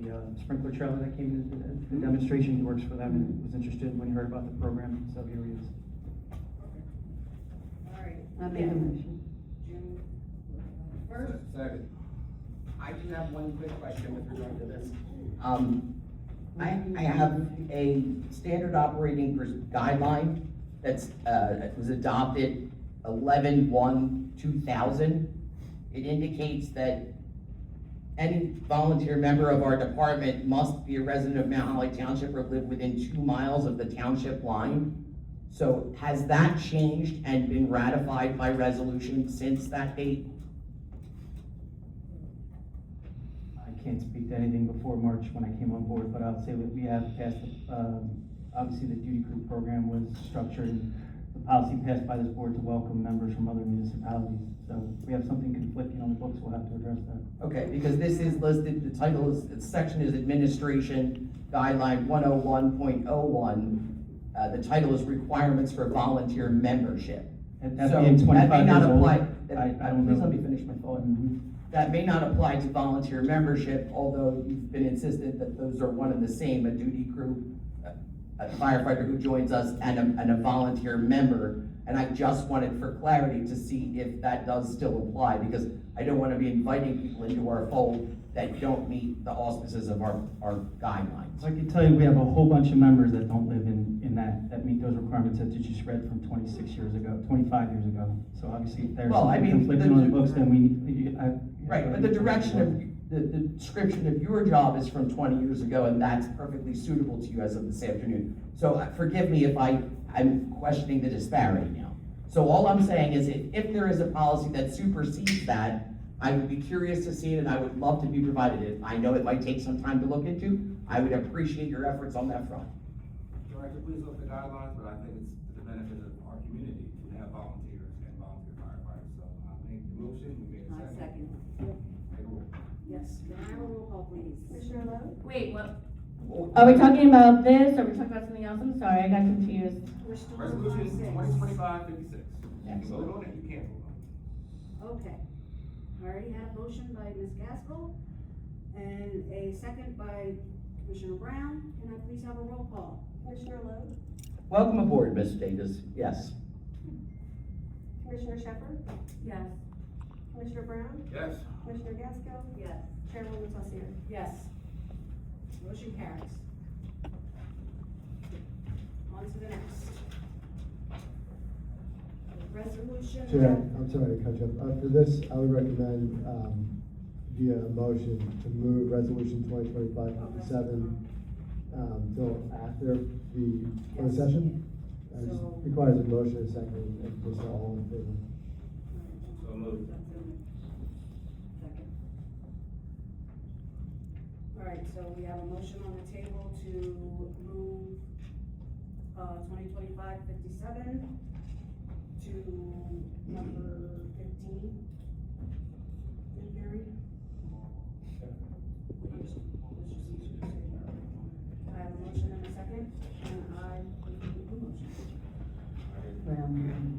the sprinkler trailer that came into the demonstration. He works for them and was interested when he heard about the program, so here he is. All right. I make a motion. June first. Second. I do have one quick question with regard to this. I have a standard operating guideline that's, was adopted 11/1/2000. It indicates that any volunteer member of our department must be a resident of Mount Holly Township or live within 2 miles of the township line. So has that changed and been ratified by resolution since that date? I can't speak to anything before March when I came on board, but I'll say that we have passed, obviously the duty crew program was structured and the policy passed by this board to welcome members from other municipalities. So if we have something conflicting on the books, we'll have to address that. Okay, because this is listed, the title is, the section is Administration Guideline 101.01. The title is Requirements for Volunteer Membership. And that So being that 25 may not years old, apply, I don't please know. let me finish my thought. Mhm. That may not apply to volunteer membership, although you've been insistent that those are one and the same, a duty crew, a firefighter who joins us, and a volunteer member. And I just wanted for clarity to see if that does still apply, because I don't want to be inviting people into our fold that don't meet the auspices of our guidelines. So I can tell you, we have a whole bunch of members that don't live in that meet those requirements that you just read from 26 years ago, 25 years ago. So obviously, if there's Well, I something mean, conflicting on the books, then Right, but the direction of, the description of your job is from 20 years ago, and that's perfectly suitable to you as of this afternoon. So forgive me if I'm questioning the disparity now. So all I'm saying is if there is a policy that supersedes that, I would be curious to see it, and I would love to be provided it. I know it might take some time to look into. I would appreciate your efforts on that front. Director, please look at the guidelines, but I think it's to the benefit of our community to have volunteers and volunteer firefighters. So I make the motion, we make a I second. second. Take a roll. Yes, can I have a roll call, please? Commissioner Lowe? Wait, what? Are we talking about this, or are we talking about something else? I'm sorry, I got confused. We're still on Resolution 6. 2025-56. You can Excellent. vote on it, you can't vote on it. Okay. I already had a motion by Ms. Gaskell and a second by Commissioner Brown. Can I please have a roll call? Commissioner Lowe? Welcome aboard, Ms. Davis. Yes. Commissioner Shepherd? Yes. Commissioner Brown? Yes. Commissioner Gaskell? Yes. Chairwoman Tossier? Yes. Motion carries. On to the next. Resolution. Chair, I'm sorry to cut you off. For this, I would recommend, via a motion to move resolution 2025-57, till after the closed session. It just So- requires a motion, a second, and just all in favor. So moved. Second. All right, so we have a motion on the table to move, 2025-57 to number 15. Been carried. Let's just Brown.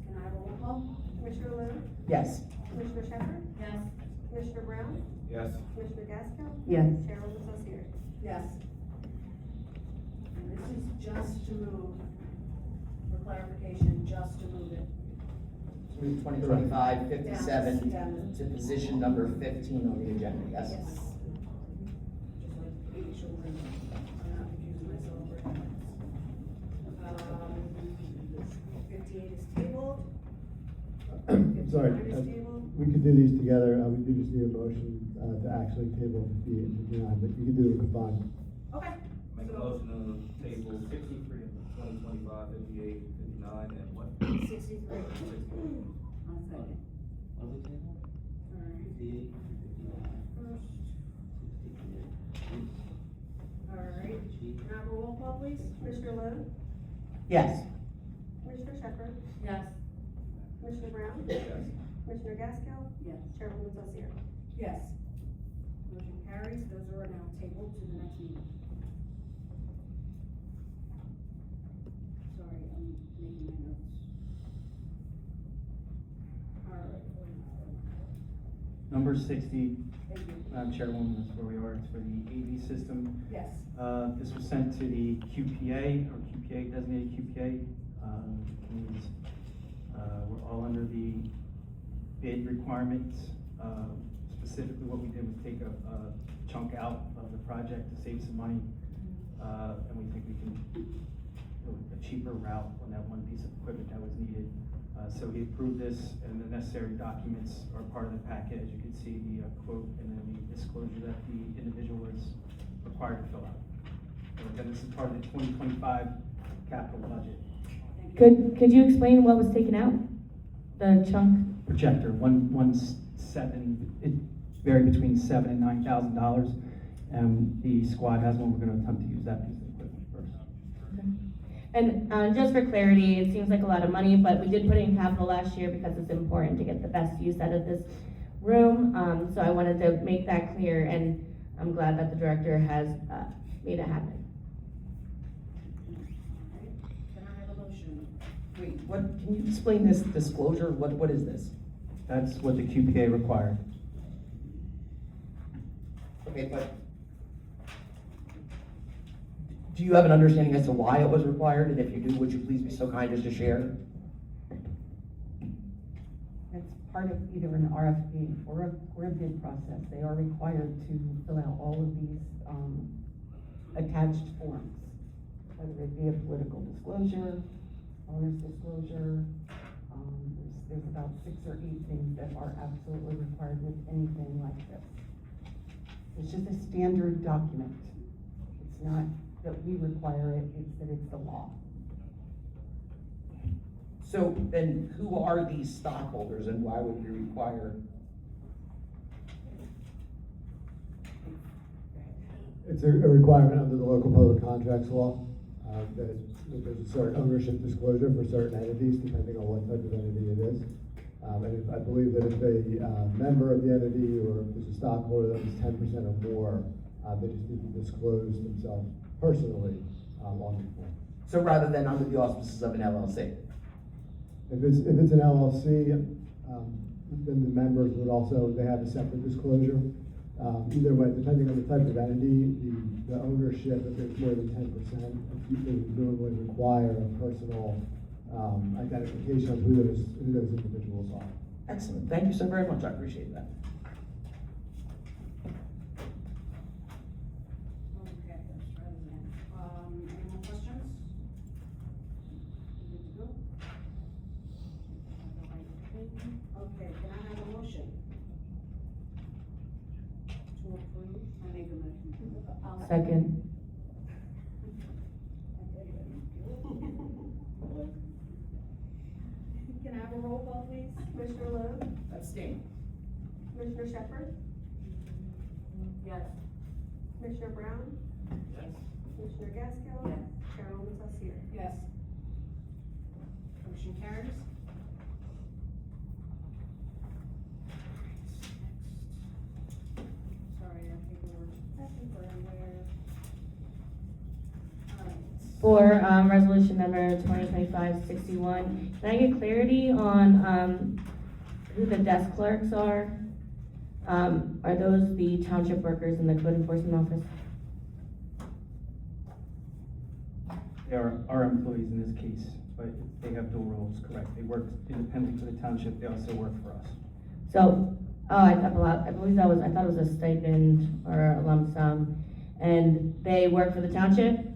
Can I have a roll call? Commissioner Loon, Yes. Commissioner Shepherd, Yes. Commissioner Brown, Yes. Commissioner Gaskell, Yes. Chairwoman Saucier. Yes. And this is just to move, for clarification, just to move it. Move 2025-57 Down. to position number 15 on the agenda, yes? Yes. Just like making sure I'm not confusing myself. 58 is tabled. I'm sorry, 59 is tabled. we could do these together, we do just need a motion, to actually table 58 and 59, but you can do it combined. Okay. Make a motion on the table 63, 2025, 58, 59, and what? 63. 60. One second. Alright. Alright, can I have a roll call, please? Commissioner Loon, Yes. Commissioner Shepherd, Yes. Commissioner Brown, Yes. Commissioner Gaskell, Yes. Chairwoman Saucier. Yes. Motion carries, those are now tabled to the next meeting. Sorry, I'm making my notes. Alright. Number 60, Thank you. Madam Chairwoman, that's where we are, it's for the AV system. Yes. This was sent to the QPA, or QPA, designated QPA. Means, we're all under the bid requirements. Specifically, what we did was take a chunk out of the project to save some money. And we think we can do a cheaper route on that one piece of equipment that was needed. So he approved this, and the necessary documents are part of the packet. As you can see, the quote and then the disclosure that the individual is required to fill out. So again, this is part of the 2025 capital budget. Could you explain what was taken out? The chunk? Projector, it varied between $7,000 and $9,000. And the squad has one, we're gonna attempt to use that piece of equipment first. And just for clarity, it seems like a lot of money, but we did put it in capital last year because it's important to get the best use out of this room. So I wanted to make that clear, and I'm glad that the director has made it happen. Can I have a motion? Wait, what, can you explain this disclosure? What is this? That's what the QPA required. Okay, but do you have an understanding as to why it was required? And if you do, would you please be so kind as to share? It's part of either an RFP or a bid process. They are required to fill out all of these, attached forms, whether it be a political disclosure, owner's disclosure. There's about 6 or 8 things that are absolutely required with anything like this. It's just a standard document. It's not that we require it, it's that it's the law. So then who are these stockholders and why would we require? It's a requirement under the local public contracts law, that there's a certain ownership disclosure for certain entities, depending on what type of entity it is. And I believe that if a member of the entity or if there's a stockholder that was 10% or more, they just need to disclose themselves personally on the form. So rather than under the auspices of an LLC? If it's an LLC, then the members would also, they have a separate disclosure. Either way, depending on the type of entity, the ownership, if it's more than 10%, they would normally require a personal identification of who those individuals are. Excellent, thank you so very much, I appreciate that. Okay, let's try this again. Any more questions? Good to go? Okay, can I have a motion? To approve? I make a motion. Second. Can I have a roll call, please? Commissioner Loon, Abstain. Commissioner Shepherd, Yes. Commissioner Brown, Yes. Commissioner Gaskell, Yes. Chairwoman Saucier. Yes. Motion carries. Sorry, I have paperwork everywhere. For, resolution number 2025-61, can I get clarity on, who the desk clerks are? Are those the township workers in the code enforcement office? They are our employees in this case, but they have dual roles, correct? They work independently for the township, they also work for us. So, I believe I thought it was a stipend or a lump sum, and they work for the township,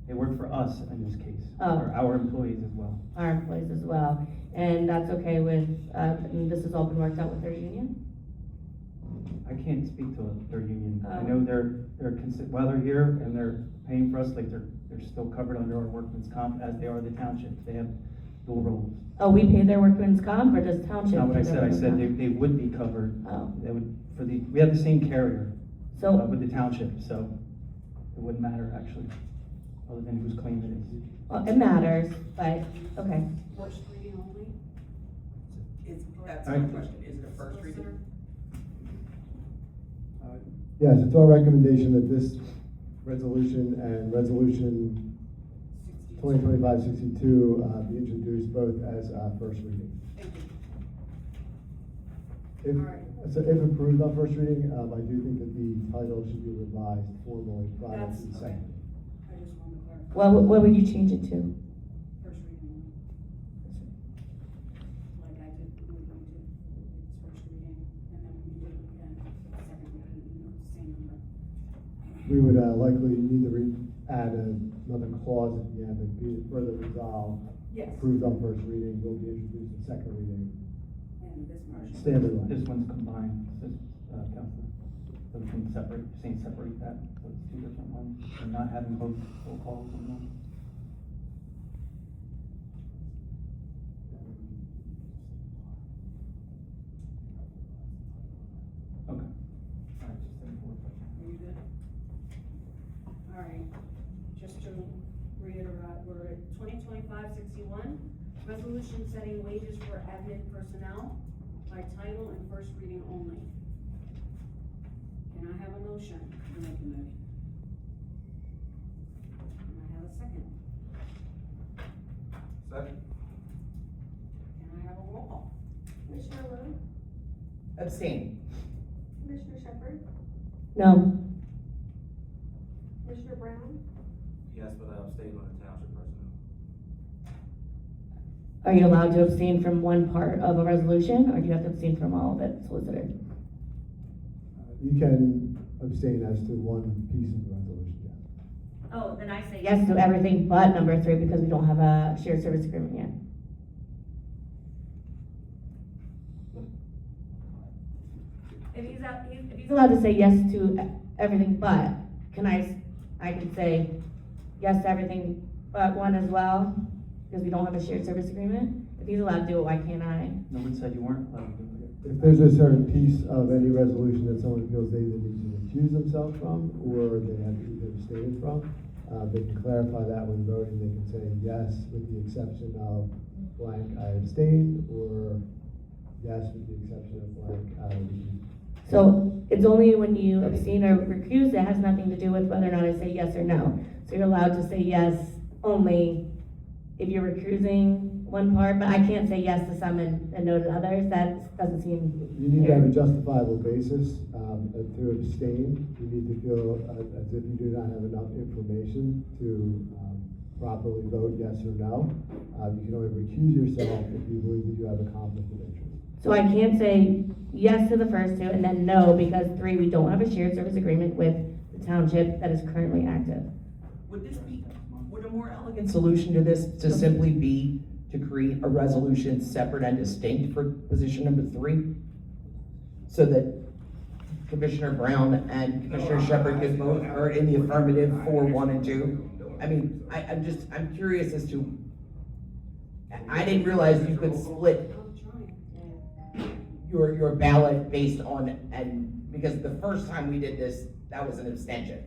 They work for us in this case, Oh. or our employees as well. our employees as well, and that's okay with, and this has all been worked out with their union? I can't speak to their union. I Oh. know while they're here and they're paying for us, like they're still covered under our workman's comp as they are the township. They have dual roles. Oh, we pay their workman's comp, or does township? Not what I pay said, their I said workman's they would be covered. Oh. They would, we have the same carrier, comp? So, with the township, so it wouldn't matter actually, other than whose claim it is. well, it matters, but, okay. First reading only? That's my question, is it a first reading? Yes, it's our recommendation that this resolution and resolution 2025-62 be introduced both as first reading. Thank you. If, Alright. so if approved on first reading, I do think that the title should be revised formally prior That's, to the okay. second. I just wanted to clarify. Well, what would you change it to? First reading. Like I did, we went to, it's first reading, and then we did it again, second reading, same number. We would likely need to add another clause at the end, that be it further resolved, Yes. approved on first reading, will be introduced in second reading. And this motion. Standard line. This one's combined, this, Counselor. So we can separate, saying separate that, so it's two different ones, and not having both roll calls in one. Okay. All right, just send forward. Are you good? All right, just to reiterate, we're at 2025-61, resolution setting wages for admin personnel by title and first reading only. Can I have a motion? I'll make a motion. Can I have a second? Second? Can I have a roll call? Commissioner Lowe, Abstain. Commissioner Shepherd, No. Commissioner Brown, Yes, but I abstain on the township personnel. Are you allowed to abstain from one part of a resolution, or do you have to abstain from all of it, solicitor? You can abstain as to one piece of the resolution, yes. Oh, then I say yes to everything but number 3, because we don't have a shared service agreement yet. If he's allowed to say yes to everything but, I can say yes to everything but one as well, because we don't have a shared service agreement? If he's allowed to do it, why can't I? No one said you weren't allowed to do it. If there's a certain piece of any resolution that someone feels they either need to recuse themselves from, or they have to either abstain from, they can clarify that when voting. They can say yes with the exception of blank, I abstain, or yes with the exception of blank, I recuse. So it's only when you abstain or recuse, it has nothing to do with whether or not I say yes or no. So you're allowed to say yes only if you're recusing one part, but I can't say yes to some and no to others. That doesn't seem You need to have a fair. justifiable basis, to abstain. You need to feel as if you do not have enough information to, properly vote yes or no. You can only recuse yourself if you believe that you have a conflict of interest. So I can't say yes to the first 2 and then no, because 3, we don't have a shared service agreement with the township that is currently active. Would a more elegant solution to this to simply be to create a resolution separate and distinct for position number 3? So that Commissioner Brown and Commissioner Shepherd could both are in the affirmative for 1 and 2? I mean, I'm curious as to, I didn't realize you could split I'm trying. your ballot based on, and because the first time we did this, that was an abstention.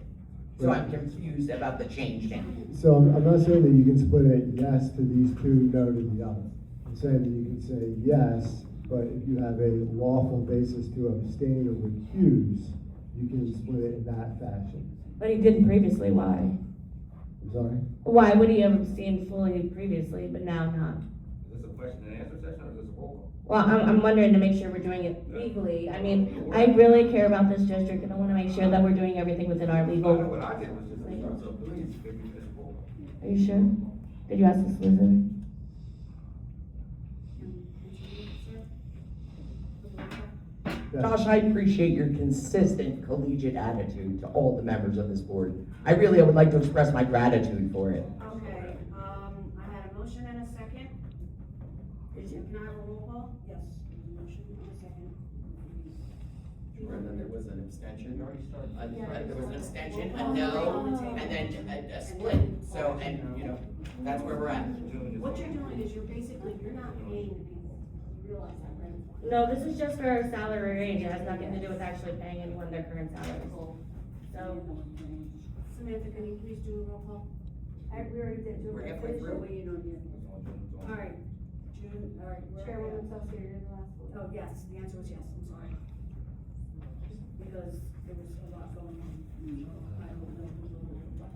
So I'm confused about the change now. So I'm not saying that you can split it yes to these 2, no to the other. I'm saying that you can say yes, but if you have a lawful basis to abstain or recuse, you can split it in that fashion. But he didn't previously, why? I'm sorry? Why would he have abstained fully previously, but now not? Is this a question and answer session or is this a roll Well, I'm wondering to make sure we're doing it legally. I mean, I really care about this district and I wanna make sure that we're doing everything within our call? I know legal. what I did was just, so please, give me this roll call. Are you sure? Did you ask the solicitor? Yes. Josh, I appreciate your consistent collegiate attitude to all the members of this board. I would like to express my gratitude for it. Okay, I had a motion and a second. Can I have a roll call? Yes, there's a motion and a second. And then there was an abstention. You already started. There was an abstention, a no, and then a split. So, and, you know, that's where we're at. What you're doing is you're not paying the people. You realize that, right? No, this is just for our salary range. It has nothing to do with actually paying anyone their current salaries. So, Samantha, can you please do a roll call? We already did. We're halfway through. Wait, you know, all right, June, all right. Chairwoman Saucier, you're the last one. Oh, yes, the answer was yes, I'm sorry. Because there was a lot going on. I don't know who voted what.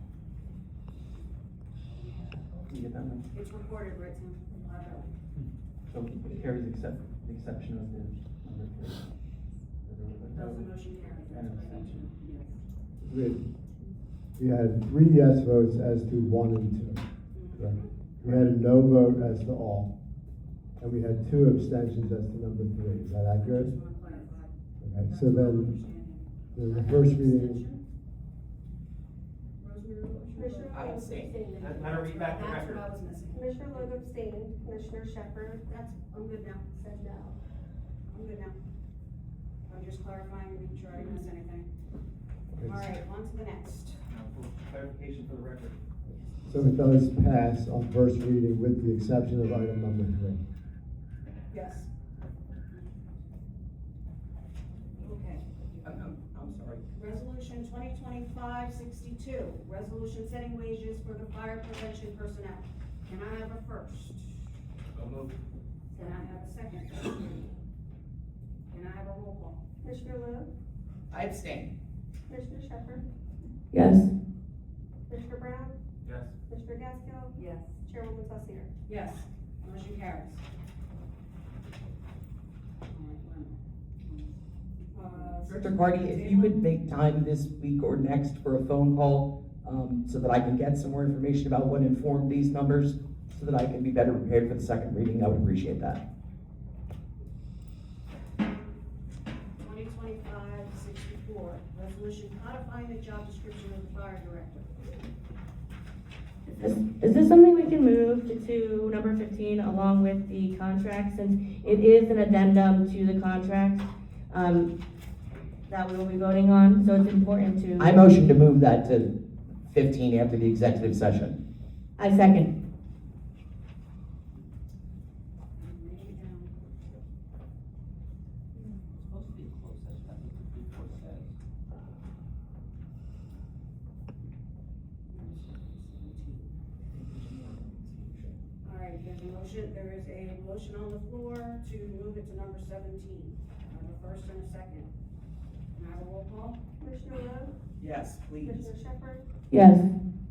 You get that one? It's recorded, right, Tim? So it carries except, the exception of the number three. That was a motion carried. And an abstention. We had 3 yes votes as to 1 and 2, correct? We had a no vote as to all, and we had 2 abstentions as to number 3, is that accurate? Just want to clarify. Okay, so then, the first reading, Commissioner I Logue abstain. abstained. Let her read back the That's record. what I was missing. Commissioner Logue abstained, Commissioner Shepherd I'm good now. said no. I'm good now. I'm just clarifying, making sure I didn't miss anything. All right, on to the next. Now, for clarification for the record. so it does pass on first reading with the exception of item number 3. Yes. Okay. I'm sorry. Resolution 2025-62, resolution setting wages for the fire prevention personnel. Can I have a first? So moved. Can I have a second? Can I have a roll call? Commissioner Logue, I abstain. Commissioner Shepherd, yes. Commissioner Brown, Yes. Commissioner Gaskell, Yes. Chairwoman Saucier. Yes, motion carries. Director Cardy, if you could make time this week or next for a phone call, so that I can get some more information about what informed these numbers, so that I can be better prepared for the second reading, I would appreciate that. 2025-64, resolution codifying the job description of the fire director. Is this something we can move to number 15 along with the contract, since it is an addendum to the contract, that we will be voting on, so it's important to. I motion to move that to 15 after the executive session. I second. Supposed to be a closed session, that's what the report says. All right, there is a motion on the floor to move it to number 17. I have a first and a second. Can I have a roll call? Commissioner Logue, Yes, please. Commissioner Shepherd, Yes.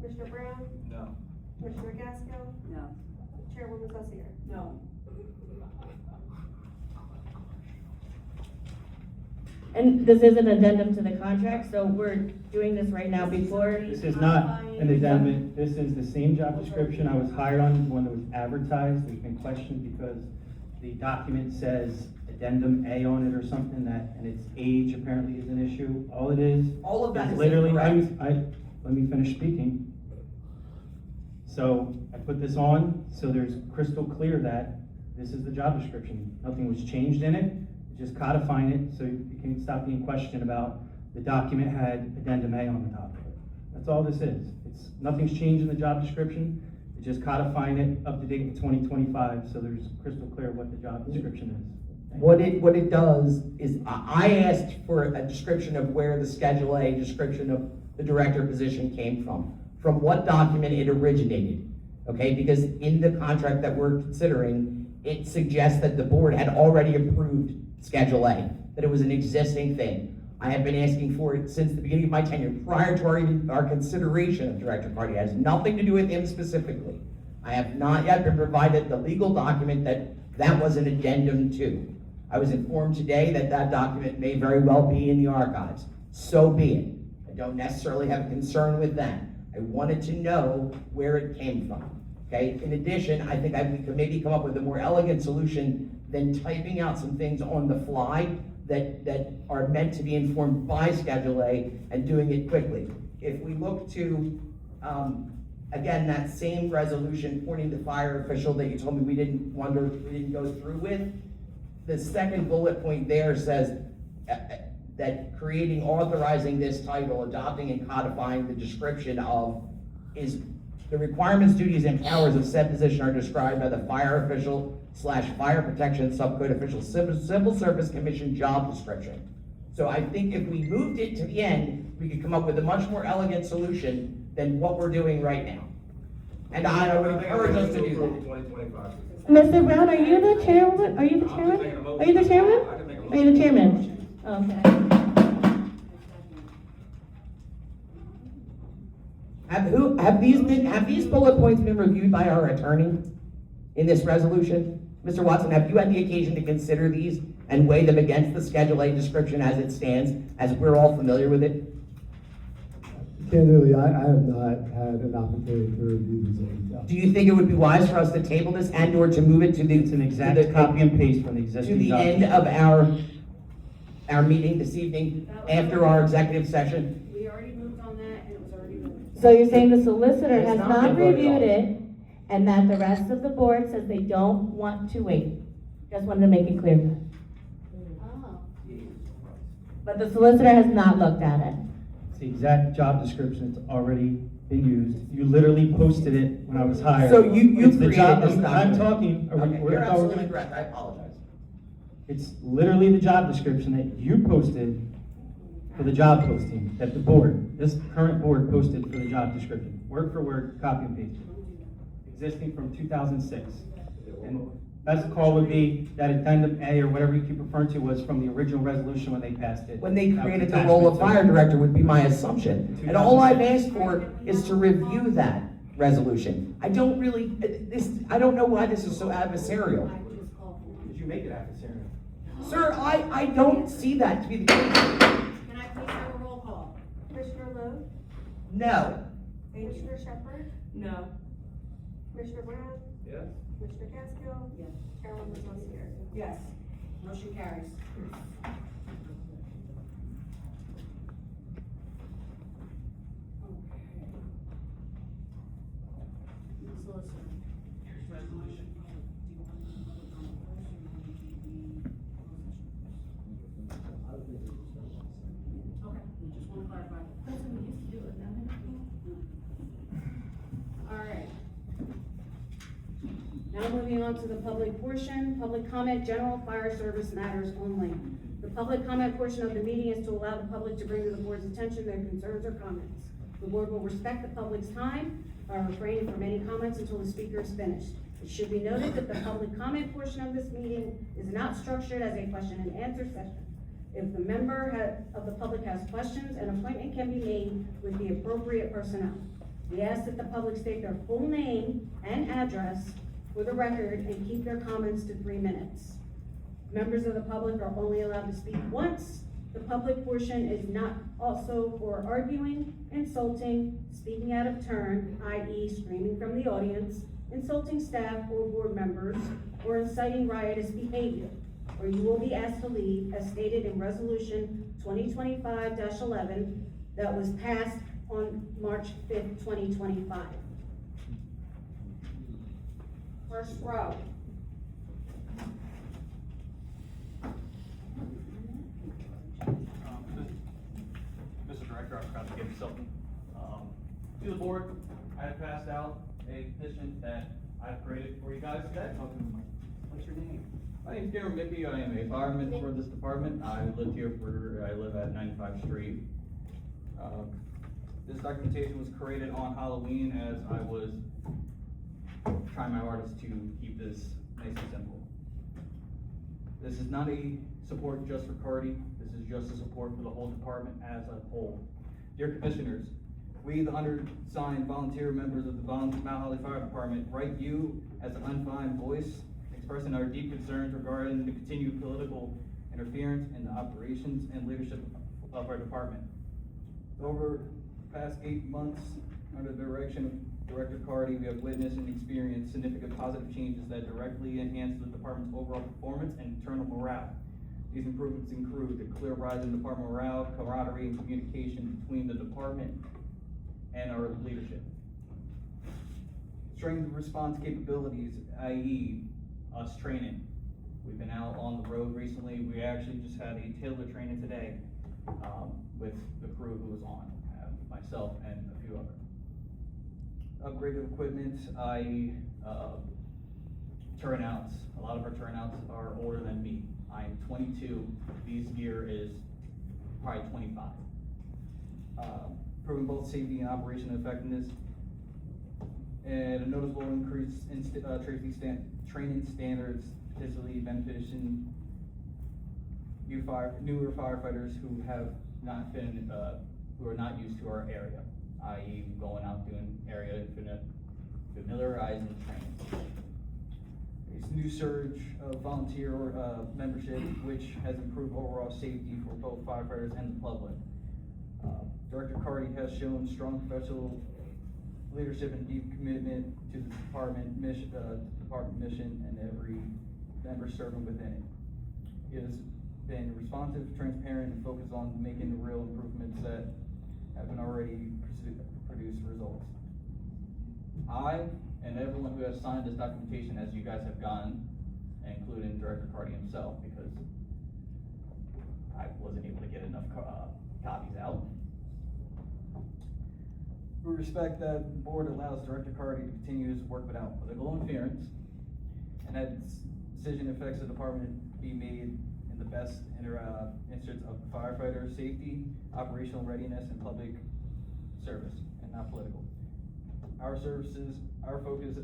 Commissioner Brown, No. Commissioner Gaskell, No. Chairwoman Saucier. No. And this is an addendum to the contract, so we're doing this right now before. This is not an addendum, this is the same job description I was hired on when it was advertised. There's been questions because the document says addendum A on it or something that, and its age apparently is an issue. All it is. All of that is Literally, incorrect. let me finish speaking. So I put this on, so there's crystal clear that this is the job description. Nothing was changed in it, just codifying it, so you can stop being questioned about the document had addendum A on the top of it. That's all this is. Nothing's changed in the job description, it's just codifying it up to date with 2025, so there's crystal clear what the job description is. What it does is, I asked for a description of where the Schedule A description of the director position came from what document it originated, okay? Because in the contract that we're considering, it suggests that the board had already approved Schedule A, that it was an existing thing. I have been asking for it since the beginning of my tenure, prior to our consideration of Director Carty. It has nothing to do with him specifically. I have not yet been provided the legal document that was an addendum to. I was informed today that that document may very well be in the archives. So be it. I don't necessarily have a concern with that. I wanted to know where it came from, okay? In addition, I think we could maybe come up with a more elegant solution than typing out some things on the fly that are meant to be informed by Schedule A and doing it quickly. If we look to, again, that same resolution pointing the fire official that you told me we didn't go through with, the second bullet point there says that creating, authorizing this title, adopting and codifying the description of is the requirements, duties, and powers of said position are described by the fire official / fire protection subcode official civil service commission job description. So I think if we moved it to the end, we could come up with a much more elegant solution than what we're doing right now. And I would encourage us to do that. Mr. Brown, are you the chairman? Are you the chairman? Are you the chairman? Are you the chairman? Okay. Have these bullet points been reviewed by our attorney in this resolution? Mr. Watson, have you had the occasion to consider these and weigh them against the Schedule A description as it stands, as we're all familiar with it? Candidly, I have not had an opportunity to review these in detail. Do you think it would be wise for us to table this and or to move it to the, It's an exact copy and paste from the to existing the end document. of our meeting this evening after our executive session? We already moved on that, and it was already moved. So you're saying the solicitor It's has not not been voted reviewed on. it, and that the rest of the board says they don't want to wait? Just wanted to make it clear. Oh. But the solicitor has not looked at it. It's the exact job description, it's already been used. You literally posted it when I was hired. So you It's the created job. this I'm document. talking, Okay, we're you're talking- absolutely correct, I apologize. It's literally the job description that you posted for the job posting, that the board, this current board posted for the job description. Word for word, copy and paste. Existing from 2006. And best call would be that addendum A or whatever you keep referring to was from the original resolution when they passed it. When they That was created the attachment role of to fire it. director would be my assumption. And all I've asked for is to review that resolution. I don't really, I don't know why this is so adversarial. I would just call for Did you make it adversarial? Sir, I don't see that to be the case. Can I please have a roll call? Commissioner Lowe? No. Commissioner Shepherd? No. Commissioner Brown? Yes? Commissioner Gaskell? Yes. Chairwoman Tossier? Yes. Motion carries. Okay, just want to clarify. That's what we used to do with them. All right. Now moving on to the public portion, public comment, general fire service matters only. The public comment portion of the meeting is to allow the public to bring to the board's attention their concerns or comments. The board will respect the public's time by refraining from any comments until the speaker is finished. It should be noted that the public comment portion of this meeting is not structured as a question and answer session. If the member of the public has questions, an appointment can be made with the appropriate personnel. We ask that the public state their full name and address for the record and keep their comments to 3 minutes. Members of the public are only allowed to speak once. The public portion is not also for arguing, insulting, speaking out of turn, i.e. screaming from the audience, insulting staff or board members, or inciting riotous behavior, or you will be asked to leave as stated in Resolution 2025-11 that was passed on March 5th, 2025. First row. Mr. Director, I'm proud to give you something. To the board, I have passed out a petition that I've created for you guys today. What's your name? My name's Garen Mickey, I am a fireman for this department. I live at 95th Street. This documentation was created on Halloween as I was trying my hardest to keep this nice and simple. This is not a support just for Cardi. This is just the support for the whole department as a whole. Dear Commissioners, we, the undersigned volunteer members of the Mount Holly Fire Department, write you as an unsigned voice, expressing our deep concerns regarding the continued political interference in the operations and leadership of our department. Over the past 8 months, under the direction of Director Carty, we have witnessed and experienced significant positive changes that directly enhance the department's overall performance and internal morale. These improvements include the clear rise in department morale, camaraderie, and communication between the department and our leadership. Strengthened response capabilities, i.e. us training. We've been out on the road recently. We actually just had a Taylor training today with the crew who was on, myself and a few others. Upgraded equipment, i.e. turnouts. A lot of our turnouts are older than me. I am 22. This year is probably 25. Proving both safety and operational effectiveness, and a noticeable increase in training standards, particularly benefiting newer firefighters who have not been, who are not used to our area, i.e. going out doing area familiarizing training. There's a new surge of volunteer membership, which has improved overall safety for both firefighters and the public. Director Carty has shown strong professional leadership and deep commitment to the department mission and every member serving within it. He has been responsive, transparent, and focused on making the real improvements that have been already produced results. I and everyone who has signed this documentation, as you guys have gotten, including Director Carty himself, because I wasn't able to get enough copies out. We respect that the board allows Director Carty to continue his work without political interference, and that decision affects the department be made in the best interest of firefighter safety, operational readiness, and public service, and not political. Our focus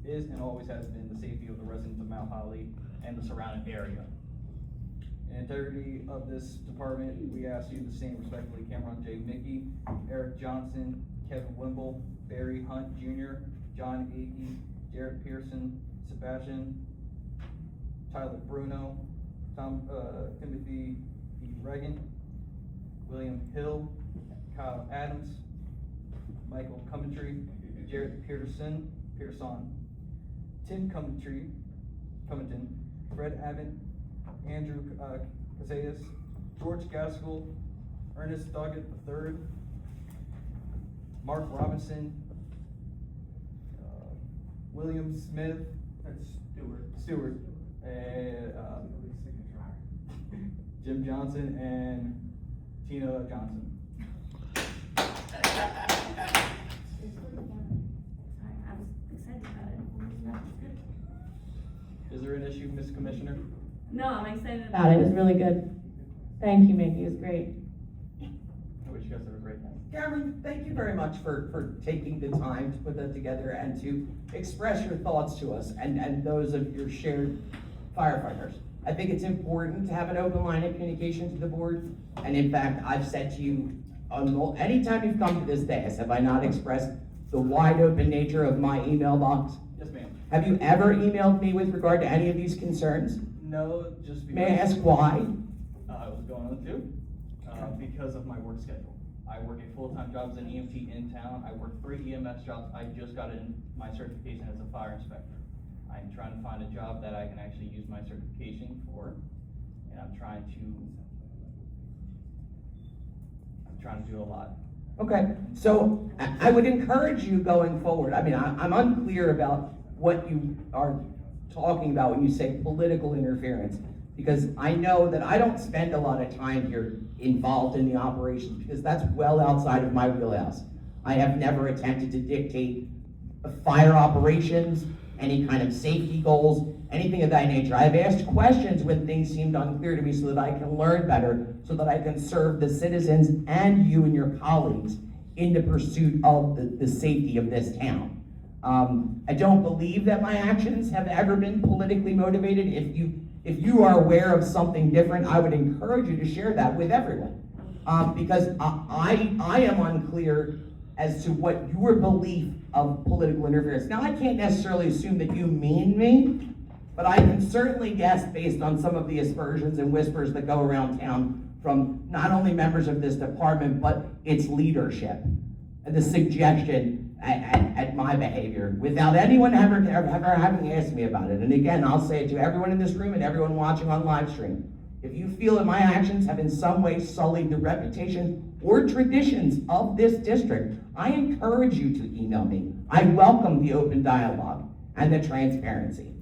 is and always has been the safety of the residents of Mount Holly and the surrounding area. In integrity of this department, we ask you the same respectfully: Cameron J. Mickey, Eric Johnson, Kevin Wimble, Barry Hunt Jr., John Akey, Jared Pearson, Sebastian, Tyler Bruno, Timothy E. Reagan, William Hill, Kyle Adams, Michael Coventry, Jared Peterson, Tim Covington, Fred Abbott, Andrew Casillas, George Gaskell, Ernest Doggett III, Mark Robinson, William Smith, Stewart, and Jim Johnson, and Tina Johnson. I was excited about it. Is there an issue, Ms. Commissioner? No, I'm excited about it. It was really good. Thank you, Mickey. It was great. I wish you guys have a great night. Cameron, thank you very much for taking the time to put that together and to express your thoughts to us and those of your shared firefighters. I think it's important to have an open line of communication to the board. And in fact, I've said to you, anytime you've come to this dais, have I not expressed the wide open nature of my email box? Yes, ma'am. Have you ever emailed me with regard to any of these concerns? No, just because. May I ask why? I was going on too, because of my work schedule. I work a full-time job as an EMT in town. I work 3 EMS jobs. I just got my certification as a fire inspector. I'm trying to find a job that I can actually use my certification for, and I'm trying to do a lot. Okay, so I would encourage you going forward. I mean, I'm unclear about what you are talking about when you say political interference, because I know that I don't spend a lot of time here involved in the operations, because that's well outside of my wheelhouse. I have never attempted to dictate fire operations, any kind of safety goals, anything of that nature. I've asked questions when things seemed unclear to me so that I can learn better, so that I can serve the citizens and you and your colleagues in the pursuit of the safety of this town. I don't believe that my actions have ever been politically motivated. if you are aware of something different, I would encourage you to share that with everyone. Because I am unclear as to what your belief of political interference. Now, I can't necessarily assume that you mean me, but I can certainly guess based on some of the aspersions and whispers that go around town from not only members of this department, but its leadership. And the suggestion at my behavior without anyone ever having asked me about it. And again, I'll say it to everyone in this room and everyone watching on live stream. If you feel that my actions have in some way sullied the reputation or traditions of this district, I encourage you to email me. I welcome the open dialogue and the transparency.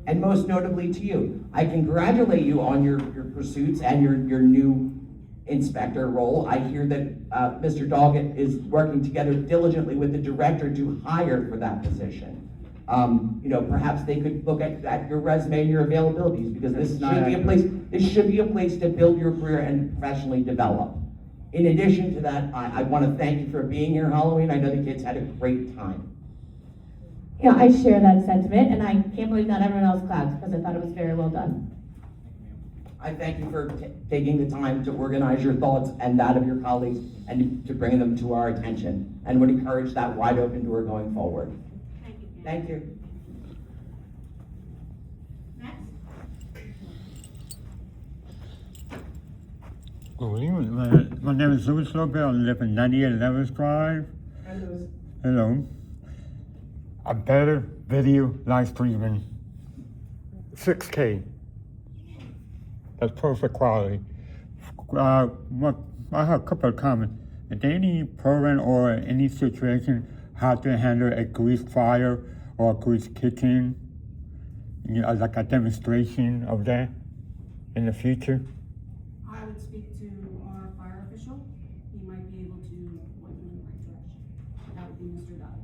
And most notably to you, I congratulate you on your pursuits and your new inspector role. I hear that Mr. Doggett is working together diligently with the director to hire for that position. Perhaps they could look at your resume and your availabilities, because this should be a place to build your career and professionally develop. In addition to that, I want to thank you for being here Halloween. I know the kids had a great time. Yeah, I share that sentiment, and I can't believe not everyone else clapped, because I thought it was very well done. I thank you for taking the time to organize your thoughts and that of your colleagues and to bring them to our attention, and would encourage that wide open door going forward. Thank you. Thank you. Next? Good evening. My name is Louis Lopez. I live in 98 Levels Drive. Hi, Louis. Hello. A better video live streaming. 6K. That's perfect quality. I have a couple of comments. Is there any program or any situation how to handle a grease fire or a grease kitchen? Like a demonstration of that in the future? I would speak to our fire official. He might be able to point you in the right direction. That would be Mr. Dodd.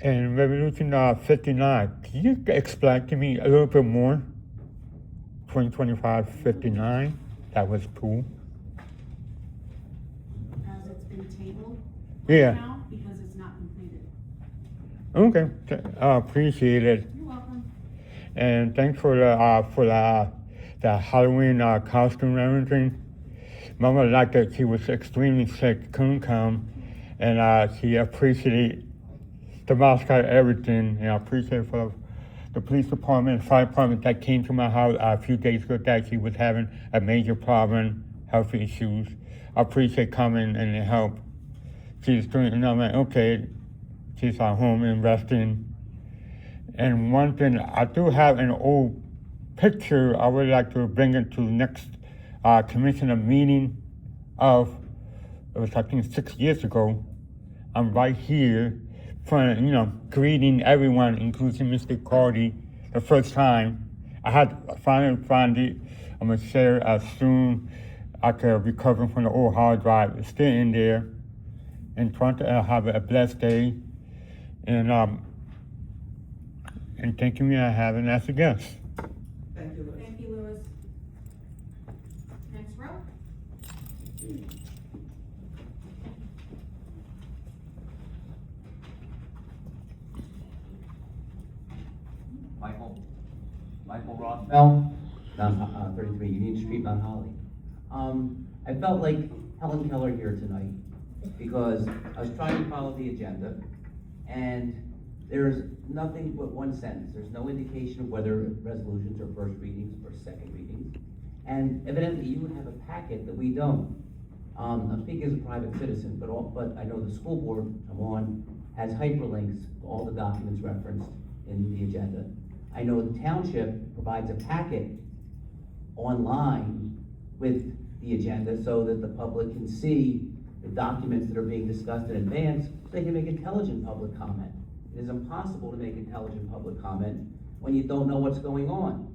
And Revolution 59, can you explain to me a little bit more? 2025-59, that was cool. As it's been tabled Yeah. now, because it's not completed. Okay, I appreciate it. You're welcome. And thanks for the Halloween costume and everything. Mama liked that she was extremely sick, couldn't come, and she appreciated the mascot, everything, and I appreciate for the police department, fire department that came to my house a few days ago that she was having a major problem, health issues. I appreciate coming and the help. She's doing, I'm like, okay, she's at home and resting. And one thing, I do have an old picture I would like to bring it to the next commissioner meeting of, it was I think 6 years ago. I'm right here, greeting everyone, including Mr. Cardi, the first time. I had finally found it. I'm gonna share as soon I could recover from the old hard drive. It's still in there. And trying to have a blessed day. And thank you for having us as a guest. Thank you, Louis. Thank you, Louis. Next row? Michael Rothbell, 33 Union Street, Mount Holly. I felt like Helen Keller here tonight because I was trying to follow the agenda, and there's nothing but one sentence. There's no indication of whether resolutions are first readings or second readings. And evidently you have a packet that we don't. I'm speaking as a private citizen, but I know the school board I'm on has hyperlinks to all the documents referenced in the agenda. I know the township provides a packet online with the agenda so that the public can see the documents that are being discussed in advance, so they can make intelligent public comment. It is impossible to make intelligent public comment when you don't know what's going on.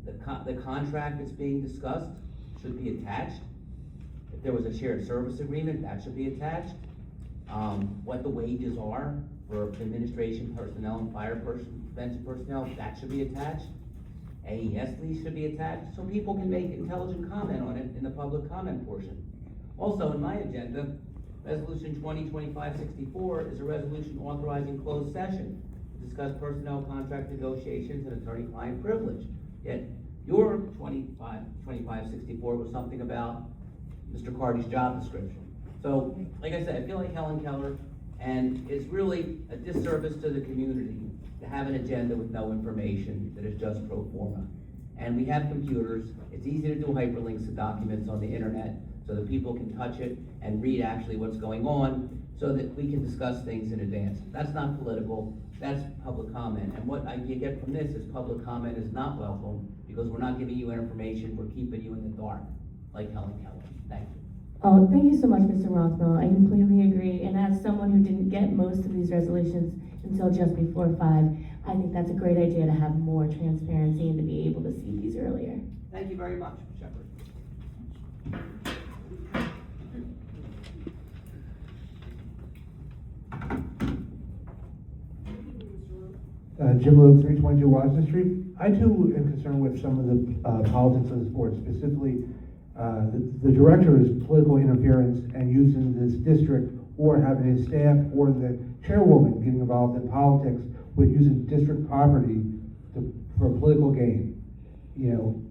The contract that's being discussed should be attached. If there was a shared service agreement, that should be attached. What the wages are for administration personnel and fire prevention personnel, that should be attached. AES lease should be attached, so people can make intelligent comment on it in the public comment portion. Also, in my agenda, Resolution 2025-64 is a resolution authorizing closed session to discuss personnel contract negotiations and attorney-client privilege. Yet your 2564 was something about Mr. Carty's job description. So, like I said, I feel like Helen Keller, and it's really a disservice to the community to have an agenda with no information that is just pro forma. And we have computers, it's easy to do hyperlinks to documents on the internet so that people can touch it and read actually what's going on so that we can discuss things in advance. That's not political, that's public comment. And what you get from this is public comment is not welcome because we're not giving you information, we're keeping you in the dark, like Helen Keller. Thank you. Oh, thank you so much, Mr. Rothwell. I completely agree. And as someone who didn't get most of these resolutions until just before 5, I think that's a great idea to have more transparency and to be able to see these earlier. Thank you very much, Shepherd. Jim Luke, 322 Washington Street. I too am concerned with some of the politics of the board, specifically the director's political interference and using this district or having his staff or the chairwoman getting involved in politics with using district property for political gain. You know,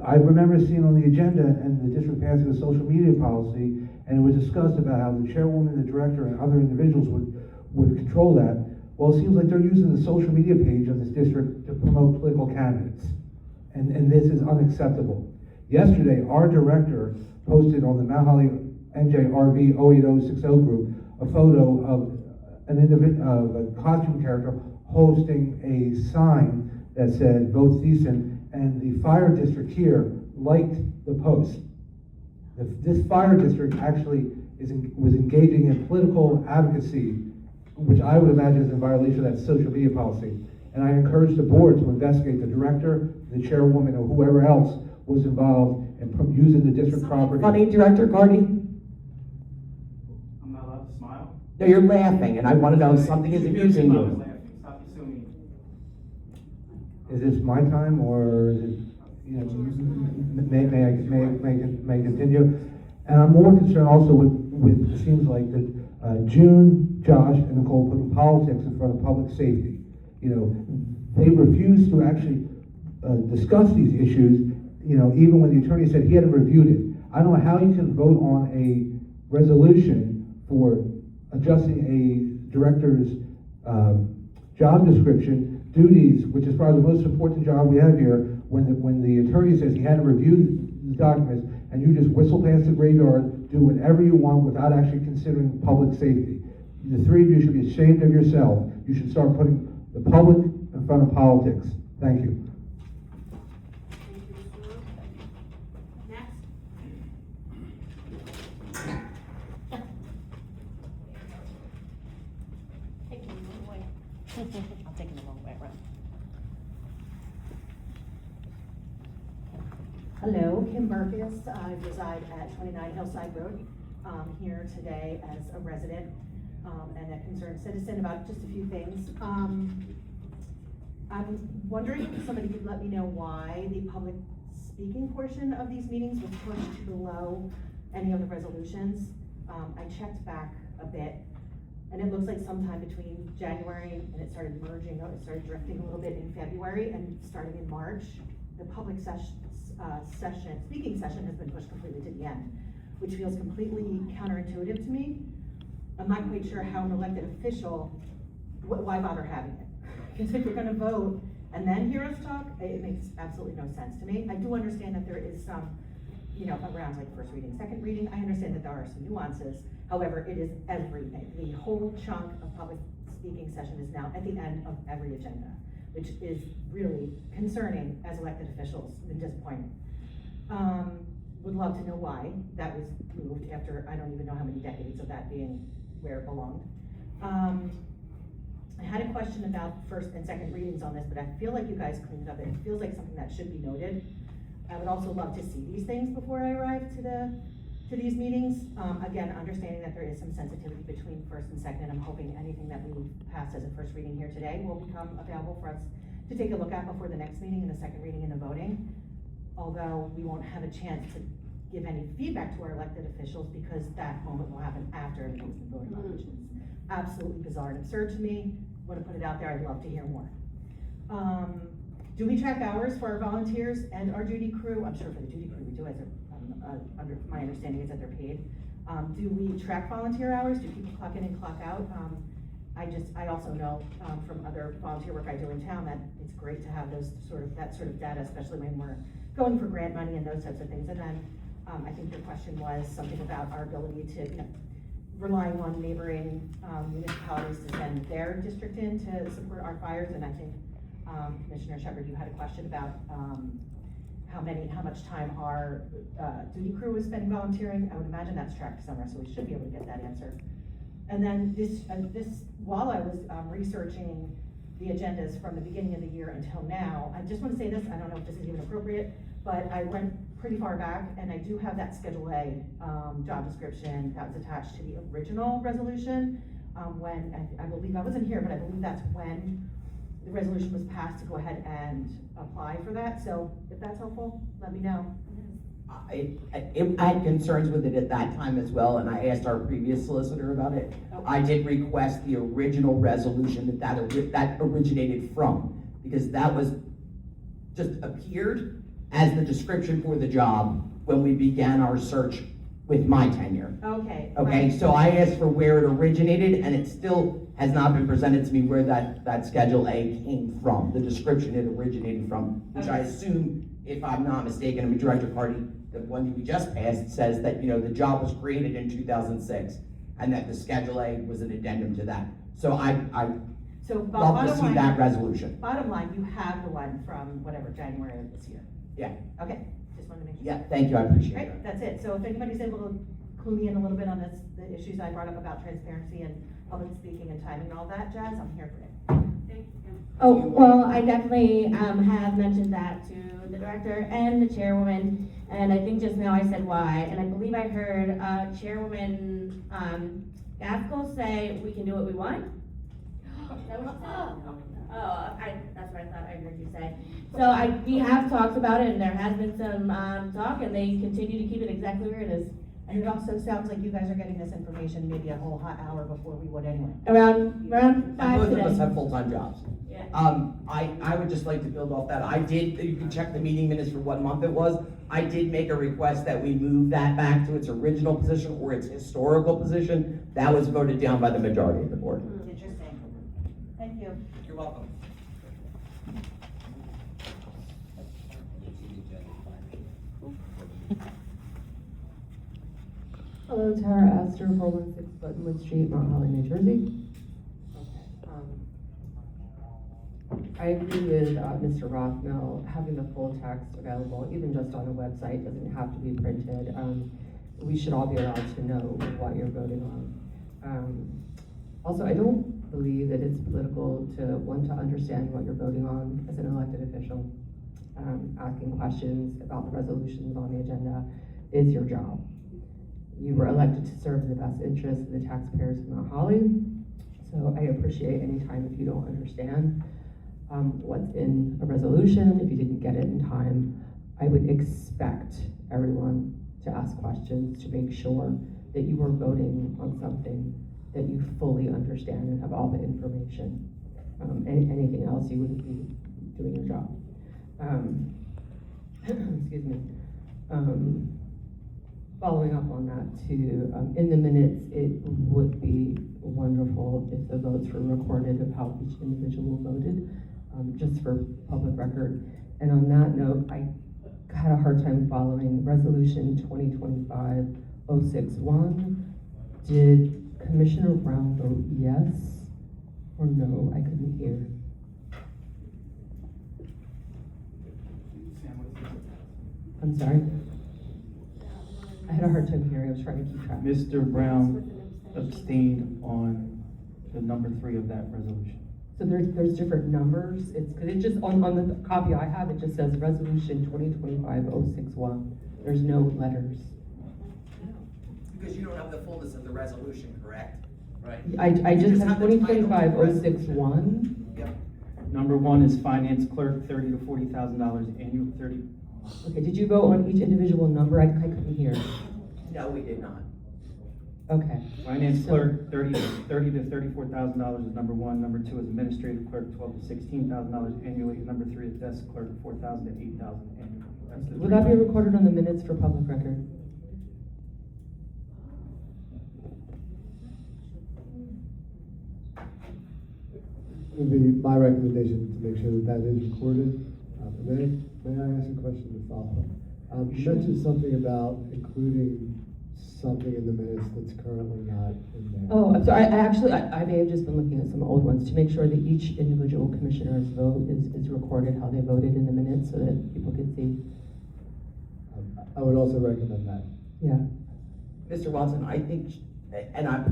I remember seeing on the agenda and the district passing a social media policy, and it was discussed about how the chairwoman, the director, and other individuals would control that. Well, it seems like they're using the social media page of this district to promote political candidates, and this is unacceptable. Yesterday, our director posted on the Mount Holly NJRV 08060 group a photo of a costume character hosting a sign that said "Vote Thiessen," and the fire district here liked the post. This fire district actually was engaging in political advocacy, which I would imagine is in violation of that social media policy. And I encourage the board to investigate the director, the chairwoman, or whoever else was involved in using the district property. Funny, Director Carty? I'm not allowed to smile? No, you're laughing, and I want to know if something is amusing you. Stop assuming. Is this my time, or is it, you know, may I continue? And I'm more concerned also with it seems like that June, Josh, and Nicole putting politics in front of public safety. You know, they refused to actually discuss these issues, you know, even when the attorney said he hadn't reviewed it. I don't know how you can vote on a resolution for adjusting a director's job description, duties, which is probably the most important job we have here, when the attorney says he hadn't reviewed the documents, and you just whistle past the graveyard, do whatever you want without actually considering public safety. The three of you should be ashamed of yourself. You should start putting the public in front of politics. Thank you. Next. Taking the long way. I'm taking the long way around. Hello, Kim Burkus. I reside at 29 Hillside Road. Here today as a resident and a concerned citizen about just a few things. I'm wondering if somebody could let me know why the public speaking portion of these meetings was pushed below any of the resolutions. I checked back a bit, and it looks like sometime between January and it started merging, it started drifting a little bit in February, and starting in March, the public speaking session has been pushed completely to the end, which feels completely counterintuitive to me. I'm not quite sure how an elected official, why bother having it? Because if you're gonna vote and then hear us talk, it makes absolutely no sense to me. I do understand that there is some, you know, around like first reading, second reading, I understand that there are some nuances. However, it is everything. The whole chunk of public speaking session is now at the end of every agenda, which is really concerning as elected officials and disappointing. Would love to know why that was moved after I don't even know how many decades of that being where it belonged. I had a question about first and second readings on this, but I feel like you guys cleaned it up. It feels like something that should be noted. I would also love to see these things before I arrive to these meetings. Again, understanding that there is some sensitivity between first and second, and I'm hoping anything that we pass as a first reading here today will become available for us to take a look at before the next meeting and the second reading and the voting. Although we won't have a chance to give any feedback to our elected officials because that moment will happen after everything's been voted on, which is absolutely bizarre and absurd to me. Want to put it out there, I'd love to hear more. Do we track hours for our volunteers and our duty crew? I'm sure for the duty crew we do, as under my understanding is that they're paid. Do we track volunteer hours? Do people clock in and clock out? I also know, from other volunteer work I do in town, that it's great to have that sort of data, especially when we're going for grant money and those types of things. And then, I think your question was something about our ability to, relying on neighboring, municipalities to send their district in to support our fires. And I think, Commissioner Shepherd, you had a question about, how much time our, duty crew is spending volunteering. I would imagine that's tracked somewhere, so we should be able to get that answer. And then while I was researching the agendas from the beginning of the year until now, I just want to say this, I don't know if this is even appropriate, but I went pretty far back, and I do have that Schedule A job description that was attached to the original resolution, when, I believe, I wasn't here, but I believe that's when the resolution was passed to go ahead and apply for that. So if that's helpful, let me know. I had concerns with it at that time as well, and I asked our previous solicitor about it. I did request the original resolution that originated from, because that was just appeared as the description for the job when we began our search with my tenure. Okay. Okay, so I asked for where it originated, and it still has not been presented to me where that Schedule A came from, the description it originated from, which I assume, if I'm not mistaken, I mean, Director Carty, the one we just passed says that, the job was created in 2006, and that the Schedule A was an addendum to that. So I love to see that resolution. Bottom line, you have the one from whatever, January of this year. Yeah. Okay, just wanted to make sure. Yeah, thank you, I appreciate Right, that. that's it. So if anybody's able to clue me in a little bit on the issues I brought up about transparency and public speaking and timing and all that jazz, I'm here for it. Oh, well, I definitely, have mentioned that to the director and the chairwoman, and I think just now I said why, and I believe I heard, Chairwoman, Gaskell say, we can do what we want? Is that what you said? Oh, that's what I thought I heard you say. So we have talked about it, and there has been some, talk, and they continue to keep it exactly where it is. And it also sounds like you guys are getting this information maybe a whole hot hour before we would anyway. Around And 5 both today. of us have full-time jobs. Yeah. I would just like to build off that. You can check the meeting minutes for what month it was. I did make a request that we move that back to its original position or its historical position. That was voted down by the majority of the board. Interesting. Thank you. You're welcome. Hello, Tara Astor, 416 Buttonwood Street, Mount Holly, New Jersey. I agree with Mr. Rothmel, having the full text available, even just on a website, doesn't have to be printed. We should all be allowed to know what you're voting on. Also, I don't believe that it's political to want to understand what you're voting on as an elected official. Asking questions about the resolutions on the agenda is your job. You were elected to serve in the best interest of the taxpayers of Mount Holly, so I appreciate any time if you don't understand what's in a resolution. If you didn't get it in time, I would expect everyone to ask questions to make sure that you are voting on something that you fully understand and have all the information. Anything else, you wouldn't be doing your job. Excuse me. Following up on that too, in the minutes, it would be wonderful if the votes were recorded of how each individual voted, just for public record. And on that note, I had a hard time following Resolution 2025-061. Did Commissioner Brown vote yes or no? I couldn't hear. I'm sorry? I had a hard time hearing, I was trying to keep track. Mr. Brown abstained on the number 3 of that resolution. So there's different numbers, it's, cause it just, on the copy I have, it just says Resolution 2025-061. There's no letters. Because you don't have the fullness of the resolution, correct? Right. I just have the title of the 2025-061. Yep. Number 1 is finance clerk, $30,000 to $40,000 annual, 30. Okay, did you vote on each individual number? I couldn't hear. No, we did not. Okay. Finance So- clerk, thirty to $34,000 is number one. Number two is administrative clerk, $12,000 to $16,000 annually. And number three is desk clerk, $4,000 to $8,000 annually. That's the Will that be three. recorded on the minutes for public record? It would be my recommendation to make sure that that is recorded. May I ask a question to follow up? You mentioned something about including something in the minutes that's currently not in there. Oh, I'm sorry, I may have just been looking at some old ones, to make sure that each individual commissioner's vote is recorded, how they voted in the minutes, so that people can see. I would also recommend that. Yeah, Mr. Watson, I think,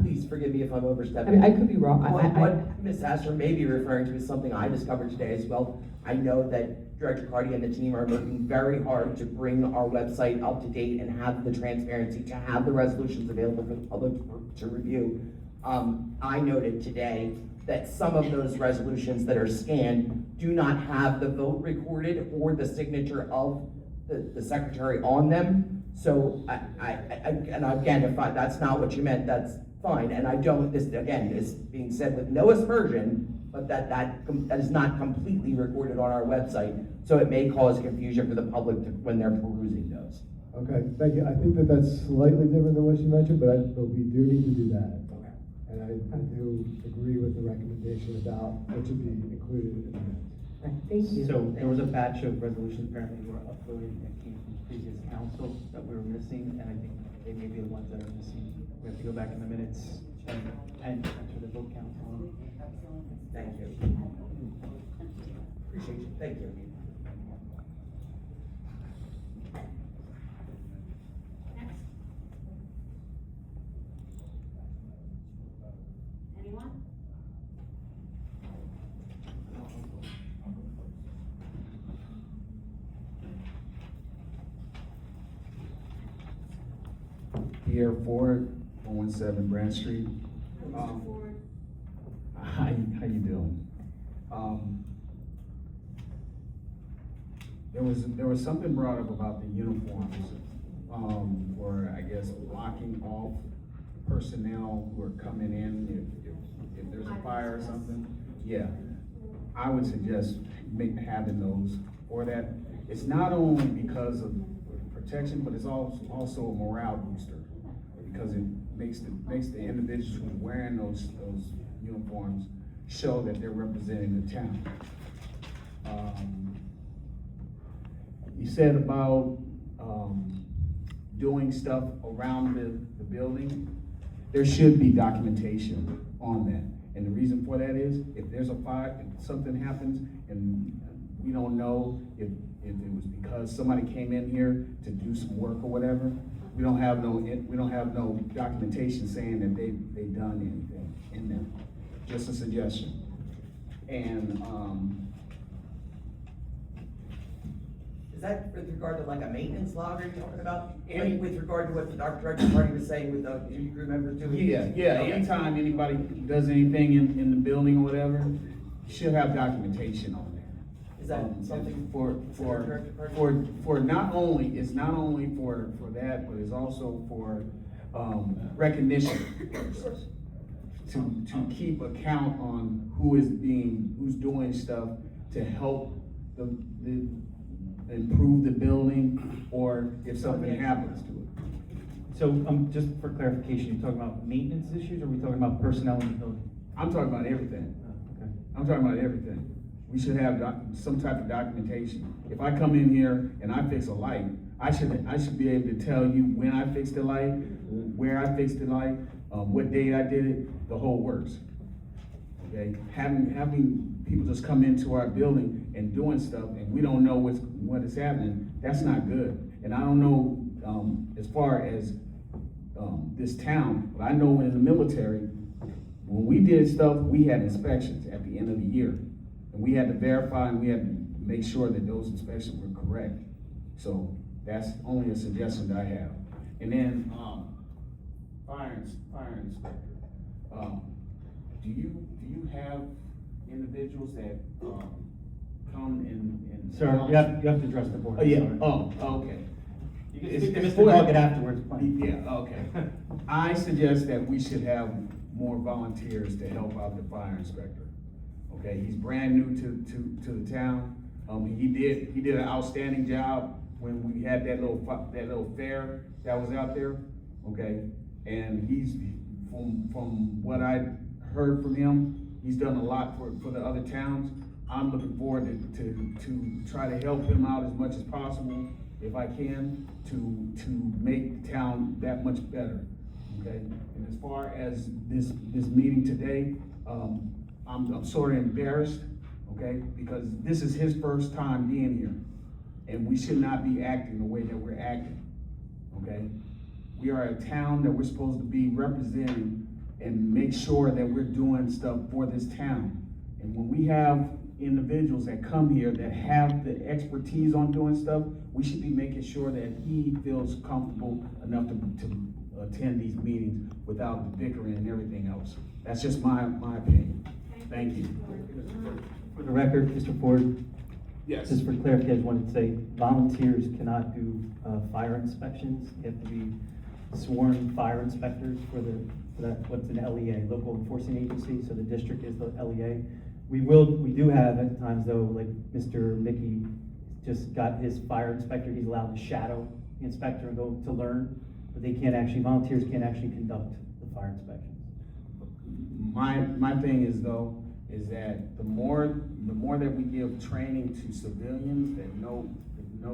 please forgive me if I'm I overstepping. mean, I could be wrong. What Ms. Astor may be referring to is something I discovered today as well. I know that Director Carty and the team are working very hard to bring our website up to date and have the transparency, to have the resolutions available for the public to review. I noted today that some of those resolutions that are scanned do not have the vote recorded or the signature of the secretary on them. So and again, if that's not what you meant, that's fine. And I don't, this again is being said with no aspersion, but that is not completely recorded on our website. So it may cause confusion for the public when they're perusing those. Okay, thank you. I think that that's slightly different than what you mentioned, but we do need to do that. Okay. And I do agree with the recommendation about what should be included in the minutes. Right, thank you. So there was a batch of resolutions apparently were uploaded that came from previous council that we were missing, and I think they may be the ones that are missing. We have to go back in the minutes and enter the vote count on. Thank you. Appreciate you. Thank you. Next. Anyone? Pierre Ford, 117 Branch Street. Mr. Ford. How you doing? There was something brought up about the uniforms, or I guess blocking off personnel who are coming in if there's a fire or something. Yeah, I would suggest having those for that. It's not only because of protection, but it's also a morale booster, because it makes the individuals who are wearing those uniforms show that they're representing the town. You said about doing stuff around the building. There should be documentation on that. And the reason for that is, if there's a fire, if something happens, and we don't know if it was because somebody came in here to do some work or whatever, we don't have no documentation saying that they've done anything in there. Just a suggestion. And Is that with regard to like a maintenance log are you talking about? Like with regard to what the Director Carty was saying with the new crew members doing? yeah, anytime anybody does anything in the building or whatever, should have documentation on there. Is that something for not only, it's not only for that, but it's also for recognition purposes. To keep account on who's doing stuff to help improve the building, or if something happens to it. So, just for clarification, you're talking about maintenance issues, or are we talking about personnel in the building? I'm talking about everything. Okay. I'm talking about everything. We should have some type of documentation. If I come in here and I fix a light, I should be able to tell you when I fixed the light, where I fixed the light, what date I did it, the whole works. Okay, having people just come into our building and doing stuff, and we don't know what is happening, that's not good. And I don't know as far as this town, but I know in the military, when we did stuff, we had inspections at the end of the year, and we had to verify and we had to make sure that those inspections were correct. So that's only a suggestion that I have. And then fire inspector. Do you have individuals that come and Sir, you have to address the board. Oh, yeah. Sorry. Oh, okay. You can speak to Mr. Doggett afterwards, please. Yeah, okay. I suggest that we should have more volunteers to help out the fire inspector. Okay, he's brand new to the town. He did an outstanding job when we had that little fair that was out there. Okay, and he's, from what I heard from him, he's done a lot for the other towns. I'm looking forward to try to help him out as much as possible, if I can, to make the town that much better. Okay, and as far as this meeting today, I'm sort of embarrassed, okay, because this is his first time being here, and we should not be acting the way that we're acting, okay? We are a town that we're supposed to be representing and make sure that we're doing stuff for this town. And when we have individuals that come here that have the expertise on doing stuff, we should be making sure that he feels comfortable enough to attend these meetings without the bickering and everything else. That's just my opinion. Thank you. For the record, Mr. Ford, Yes. just for clarification, I wanted to say volunteers cannot do fire inspections. You have to be sworn fire inspectors for that, what's an LEA, local enforcing agency, so the district is the LEA. We do have at times though, like Mr. Mickey just got his fire inspector, he's allowed to shadow the inspector and go to learn, but volunteers can't actually conduct the fire inspections. My thing is though, is that the more that we give training to civilians that know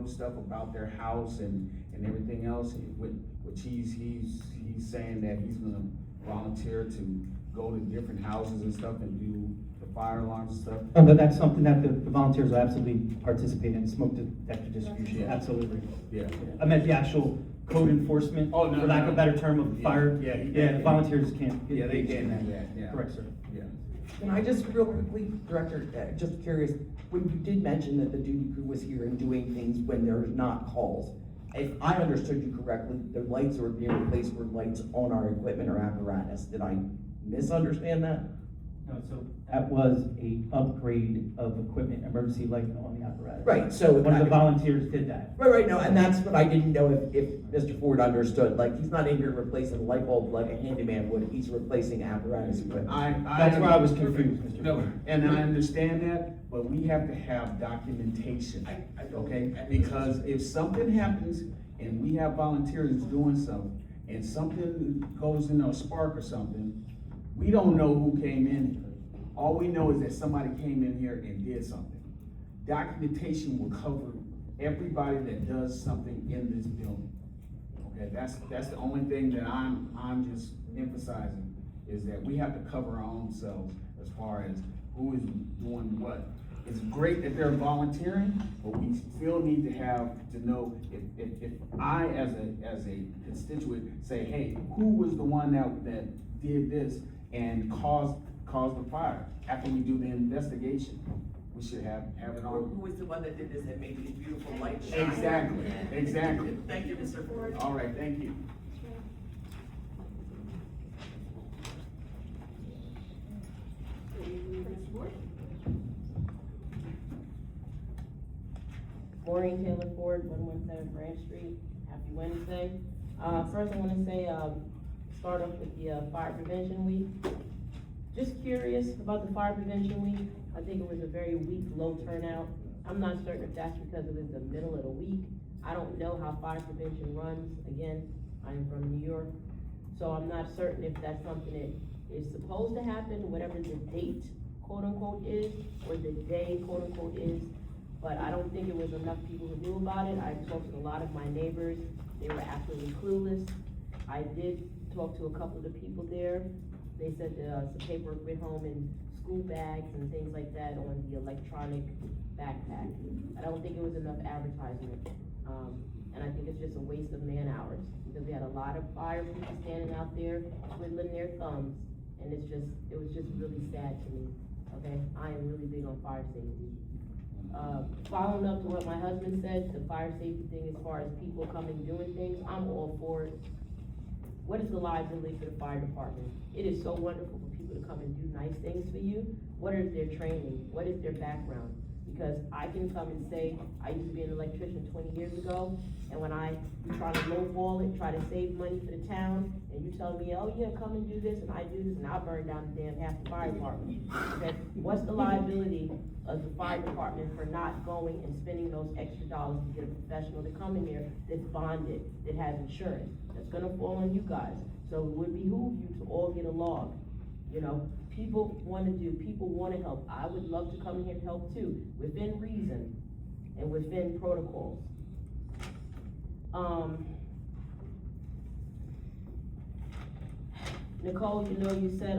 stuff about their house and everything else, which he's saying that he's gonna volunteer to go to different houses and stuff and do the fire alarms and stuff. But that's something that the volunteers will absolutely participate in, smoke detector distribution, Yeah. absolutely. Yeah. I meant the actual code enforcement, Oh, no, for lack of no. a better term, of Yeah, fire. yeah, The volunteers can't. Yeah, they can't do that, yeah. Correct, sir. Yeah. Can I just real quickly, Director, just curious, when you did mention that the duty crew was here and doing things when there's not calls, if I understood you correctly, the lights that were being replaced were lights on our equipment or apparatus. Did I misunderstand that? No, so that was a upgrade of equipment, emergency light on the apparatus. Right, so. One of the volunteers did that. Right, no, and that's what I didn't know if Mr. Ford understood, like, he's not in here replacing a light bulb like a handyman would, he's replacing apparatus equipment. That's where I was confused, Mr. No, Ford. and I understand that, but we have to have documentation, okay? Because if something happens and we have volunteers doing something, and something goes in a spark or something, we don't know who came in here. All we know is that somebody came in here and did something. Documentation will cover everybody that does something in this building. Okay, that's the only thing that I'm just emphasizing, is that we have to cover our own selves as far as who is doing what. It's great that they're volunteering, but we still need to know if I, as a constituent, say, hey, who was the one that did this and caused the fire? After we do the investigation, we should have it on. Who was the one that did this and made these beautiful lights shine? Exactly. Thank you, Mr. Ford. All right, thank you. Maureen Taylor Ford, 117 Branch Street. Happy Wednesday. First I want to say, start off with the Fire Prevention Week. Just curious about the Fire Prevention Week. I think it was a very weak, low turnout. I'm not certain if that's because it was the middle of the week. I don't know how fire prevention runs. Again, I'm from New York, so I'm not certain if that's something that is supposed to happen, whatever the date, quote unquote, is, or the day, quote unquote, is. But I don't think it was enough people who knew about it. I talked to a lot of my neighbors. They were absolutely clueless. I did talk to a couple of the people there. They said some paperwork went home in school bags and things like that on the electronic backpack. I don't think it was enough advertisement. And I think it's just a waste of man hours, because we had a lot of fire people standing out there twiddling their thumbs, and it was just really sad to me, okay? I am really big on fire safety. Following up to what my husband said, the fire safety thing as far as people coming doing things, I'm all for it. What is the liability for the fire department? It is so wonderful for people to come and do nice things for you. What is their training? What is their background? Because I can come and say, I used to be an electrician 20 years ago, and when you try to lowball it, try to save money for the town, and you tell me, oh yeah, come and do this, and I do this, and I burn down the damn half the fire department. Okay, what's the liability of the fire department for not going and spending those extra dollars to get a professional to come in here that's bonded, that has insurance? That's gonna fall on you guys. So it would behoove you to all get along. You know, people wanna help. I would love to come in here and help too, within reason and within protocols. Nicole, you know, you said,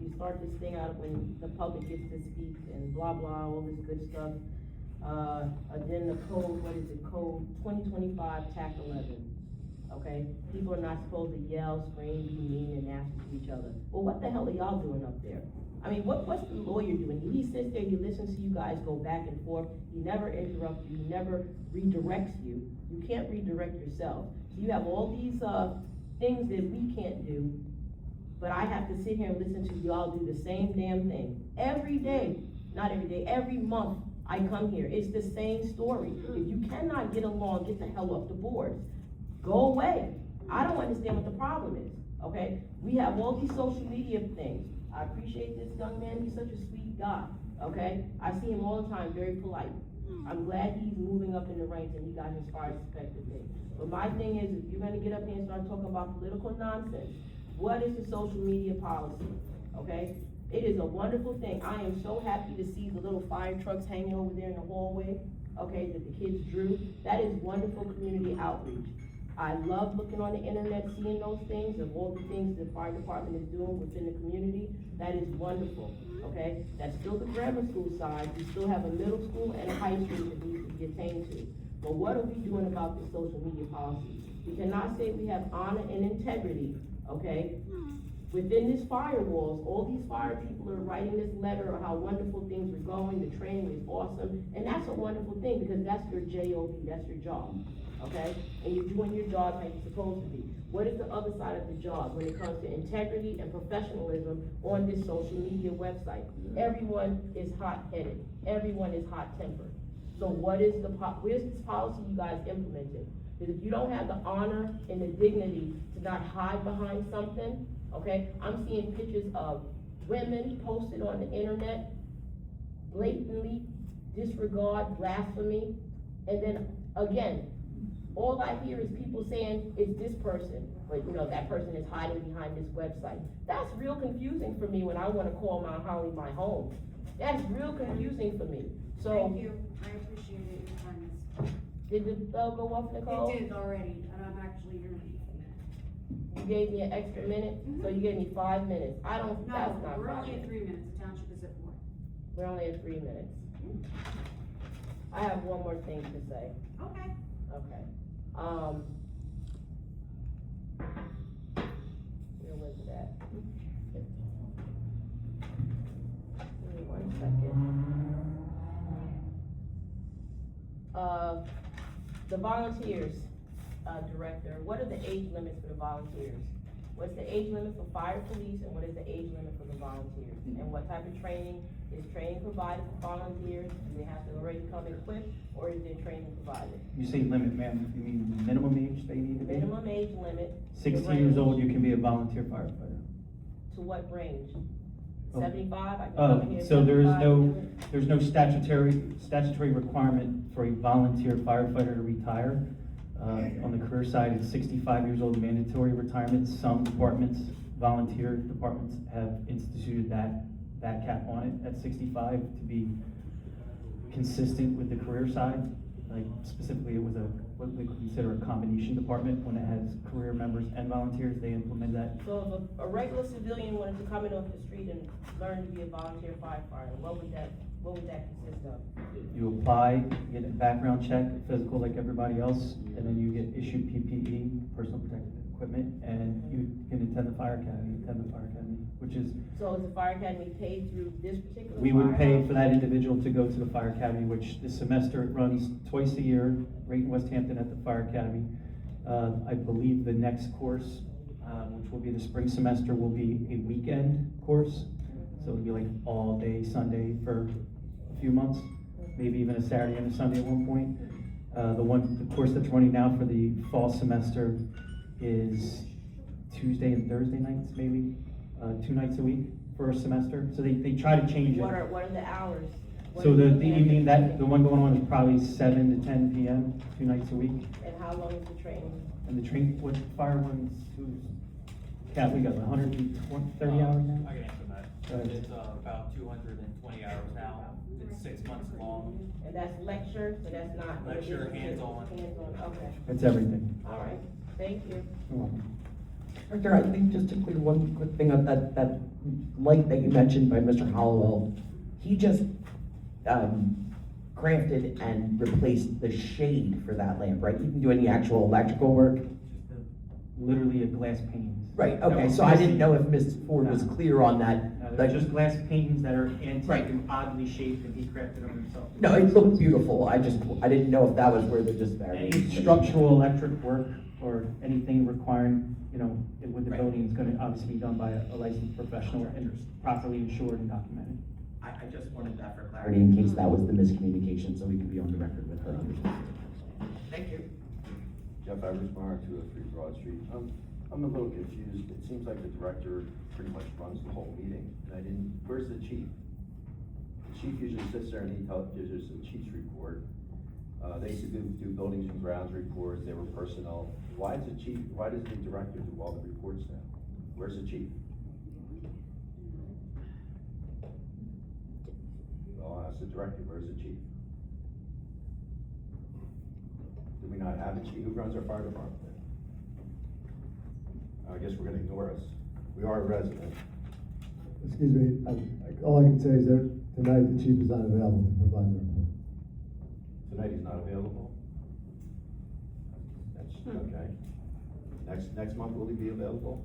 you start this thing out when the public gets to speak and blah, blah, all this good stuff. Then the code, what is it, code 2025 TAC 11. Okay, people are not supposed to yell, scream, be mean and nasty to each other. Well, what the hell are y'all doing up there? I mean, what's the lawyer doing? He sits there, he listens to you guys go back and forth, he never interrupts you, he never redirects you. You can't redirect yourself. So you have all these, things that we can't do, but I have to sit here and listen to y'all do the same damn thing. Every day, not every day, every month I come here, it's the same story. If you cannot get along, get the hell off the boards. Go away. I don't understand what the problem is, okay? We have all these social media things. I appreciate this young man, he's such a sweet guy, okay? I see him all the time, very polite. I'm glad he's moving up in the ranks and he got his fire respected me. But my thing is, if you're gonna get up here and start talking about political nonsense, what is the social media policy, okay? It is a wonderful thing. I am so happy to see the little fire trucks hanging over there in the hallway, okay, that the kids drew. That is wonderful community outreach. I love looking on the internet, seeing those things, of all the things the fire department is doing within the community. That is wonderful, okay? That's still the grammar school side. We still have a middle school and a high school that needs to be attained to. But what are we doing about the social media policy? We cannot say we have honor and integrity, okay? Within these firewalls, all these fire people are writing this letter of how wonderful things are going, the training is awesome, and that's a wonderful thing because that's your job, that's your job, okay? And you're doing your job like you're supposed to be. What is the other side of the job when it comes to integrity and professionalism on this social media website? Everyone is hot-headed, everyone is hot-tempered. So what is where's this policy you guys implemented? Because if you don't have the honor and the dignity to not hide behind something, okay? I'm seeing pictures of women posted on the internet, blatantly disregard, blasphemy, and then again, all I hear is people saying it's this person, but you know, that person is hiding behind this website. That's real confusing for me when I wanna call Mount Holly my home. That's real confusing for me. So. Thank you, I appreciate it, your kindness. Did the bell go off, Nicole? It did already, and I'm actually here in a minute. You gave me an extra minute, so you gave me 5 minutes. That's not No, we're 5 only at minutes. 3 minutes, the township is at 4. We're only at 3 minutes. I have one more thing to say. Okay. Okay. Where was it at? Give me 1 second. The volunteers, director, what are the age limits for the volunteers? What's the age limit for fire police and what is the age limit for the volunteers? And what type of training, is training provided for volunteers? Do they have to already come equipped or is there training provided? You say limit, ma'am, you mean minimum age they need to be? Minimum age limit. 16 the years range. old, you can be a volunteer firefighter. To what range? Oh. 75? I can come in here So there is 75? there's no statutory requirement for a volunteer firefighter to retire. On the career side, it's 65 years old mandatory retirement. Some departments, volunteer departments, have instituted that cap on it at 65 to be consistent with the career side. Like specifically, it was what we consider a combination department when it has career members and volunteers. They implement that. So if a regular civilian wanted to come in off the street and learn to be a volunteer firefighter, what would that consist of? You apply, you get a background check, physical like everybody else, and then you get issued PPE, personal protective equipment, and you can attend the fire academy, which is, So is the fire academy paid through this particular? we would pay firehouse? for that individual to go to the fire academy, which this semester it runs twice a year, right in West Hampton at the fire academy. I believe the next course, which will be the spring semester, will be a weekend course. So it'll be like all day Sunday for a few months. maybe even a Saturday and a Sunday at one point. The course that's running now for the fall semester is Tuesday and Thursday nights, maybe, 2 nights a week for a semester. So they try to change it. What are the hours? What So are the you looking at? evening, the one going on is probably 7 to 10 p.m., 2 nights a week. And how long is the training? And the what fire ones, Kat, we got 130 hours now? I can answer that. Go ahead. It's about 220 hours now. It's 6 months long. And that's lecture, so that's not. Lecture, hands-on. Hands-on, okay. It's everything. All right, thank you. You're welcome. Director, I think just to clear one quick thing up, that light that you mentioned by Mr. Hollowell, he just crafted and replaced the shade for that lamp, right? You can do any actual electrical work? Literally a glass pane. Right, okay, so I didn't know if Ms. Ford was clear on that. They're Like, just glass panes that are antique Right. and oddly shaped, and he crafted them himself. no, it looked beautiful, I didn't know if that was where they're just Any very. structural electric work or anything requiring, with the Right. building is gonna obviously be done by a licensed professional and properly insured and documented. I just wanted that for clarity in case that was the miscommunication, so we could be on the record with that. Thank you. Jeff Eversmeyer, 203 Broad Street. I'm a little confused. It seems like the director pretty much runs the whole meeting, and where's the chief? The chief usually sits there and he gives us a chief's report. They used to do buildings and grounds reports, they were personnel. Why does the director do all the reports now? Where's the chief? I'll ask the director, where's the chief? Do we not have a chief? Who runs our fire department then? I guess we're gonna ignore us. We are a resident. Excuse me, all I can say is that tonight the chief is not available to provide the report. Tonight he's not available. That's, okay. Next month, will he be available?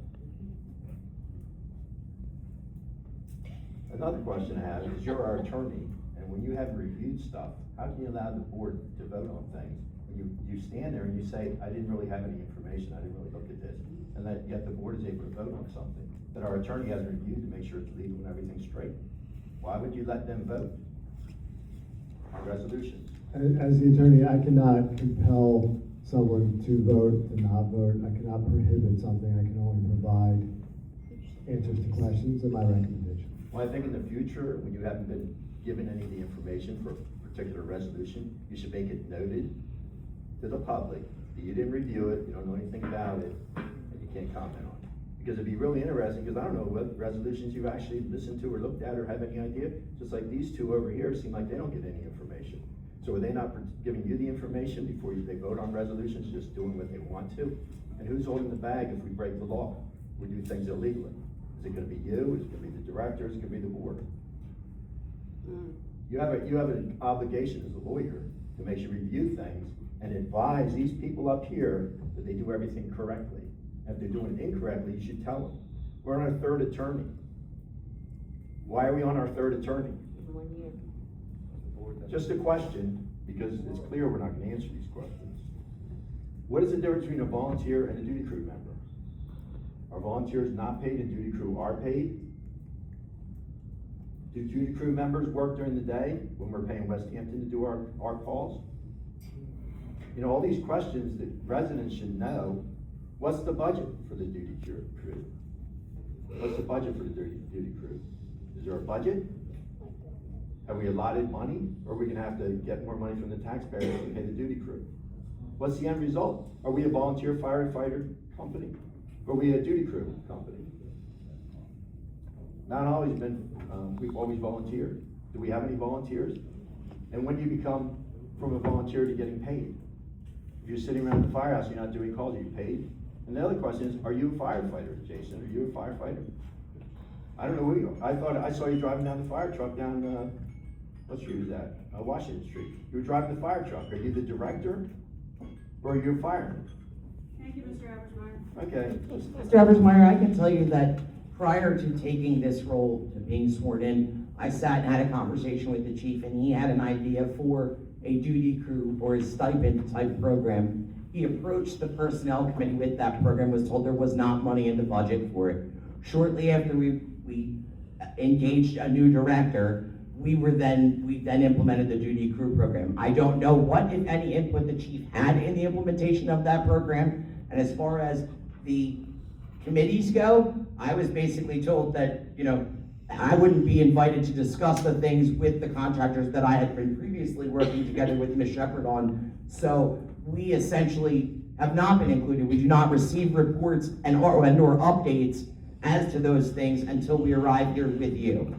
Another question I have is, you're our attorney, and when you haven't reviewed stuff, how can you allow the board to vote on things? When you stand there and you say, I didn't really have any information, I didn't really look at this, and that yet the board is able to vote on something that our attorney hasn't reviewed to make sure it's legal and everything's straight. Why would you let them vote on resolutions? As the attorney, I cannot compel someone to vote, to not vote. I cannot prohibit something. I can only provide answers to questions and my recommendation. Well, I think in the future, when you haven't been given any of the information for a particular resolution, you should make it noted to the public that you didn't review it, you don't know anything about it, and you can't comment on it. Because it'd be really interesting, because I don't know what resolutions you've actually listened to or looked at or have any idea. Just like these two over here seem like they don't get any information. So are they not giving you the information before they vote on resolutions, just doing what they want to? And who's holding the bag if we break the law? We do things illegally. Is it gonna be you? Is it gonna be the director? Is it gonna be the board? You have an obligation as a lawyer to make sure you review things and advise these people up here that they do everything correctly. And if they're doing it incorrectly, you should tell them. We're on our third attorney. Why are we on our third attorney? 1 year. Just a question, because it's clear we're not gonna answer these questions. What is the difference between a volunteer and a duty crew member? Are volunteers not paid and duty crew are paid? Do duty crew members work during the day when we're paying West Hampton to do our calls? You know, all these questions that residents should know. What's the budget for the duty crew? What's the budget for the duty crew? Is there a budget? Have we allotted money, or are we gonna have to get more money from the taxpayers to pay the duty crew? What's the end result? Are we a volunteer firefighter company? Or are we a duty crew company? Not always been, we've always volunteered. Do we have any volunteers? And when do you become from a volunteer to getting paid? If you're sitting around the firehouse, you're not doing calls, are you paid? And the other question is, are you a firefighter, Jason? Are you a firefighter? I don't know who you are. I saw you driving down the fire truck down, what street is that? Washington Street. You were driving the fire truck. Are you the director? Or are you a fireman? Thank you, Mr. Eversmeyer. Okay. Mr. Eversmeyer, I can tell you that prior to taking this role, to being sworn in, I sat and had a conversation with the chief, and he had an idea for a duty crew or a stipend type program. He approached the personnel committee with that program, was told there was not money in the budget for it. Shortly after we engaged a new director, we then implemented the duty crew program. I don't know what, if any, input the chief had in the implementation of that program. And as far as the committees go, I was basically told that, I wouldn't be invited to discuss the things with the contractors that I had been previously working together with Ms. Shepherd on. So we essentially have not been included. We do not receive reports or updates as to those things until we arrive here with you.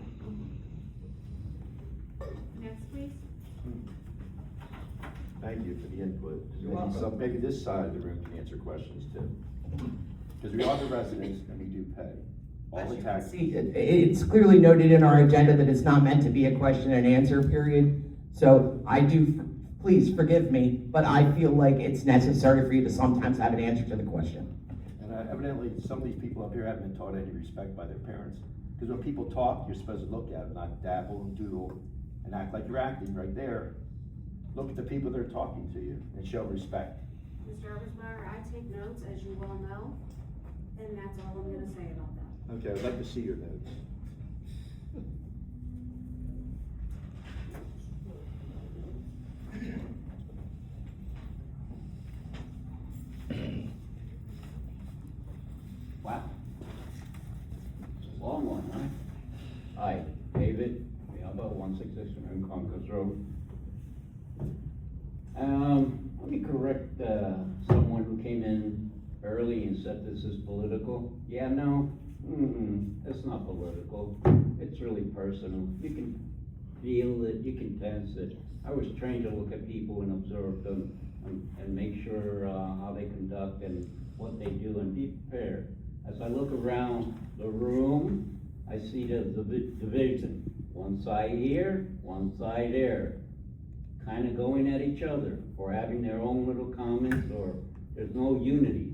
Next, please. Thank you for the input. You're welcome. Maybe this side of the room can answer questions too. Because we are the residents and we do pay all the taxes. See, it's clearly noted in our agenda that it's not meant to be a question and answer period. So please forgive me, but I feel like it's necessary for you to sometimes have an answer to the question. And evidently, some of these people up here haven't been taught any respect by their parents. Because when people talk, you're supposed to look at them, not dabble and doodle and act like you're acting right there. Look at the people that are talking to you and show respect. Mr. Ebersmeyer, I take notes, as you well know, and that's all I'm gonna say about that. Okay, I'd like to see your notes. Wow. It's a long one, huh? Hi, David, Yaba, 166 Concord Road. Let me correct, someone who came in early and said this is political. Yeah, no, it's not political. It's really personal. You can feel it, you can sense it. I was trained to look at people and observe them and make sure how they conduct and what they do and be prepared. As I look around the room, I see the division. One side here, one side there. Kind of going at each other or having their own little comments, or there's no unity.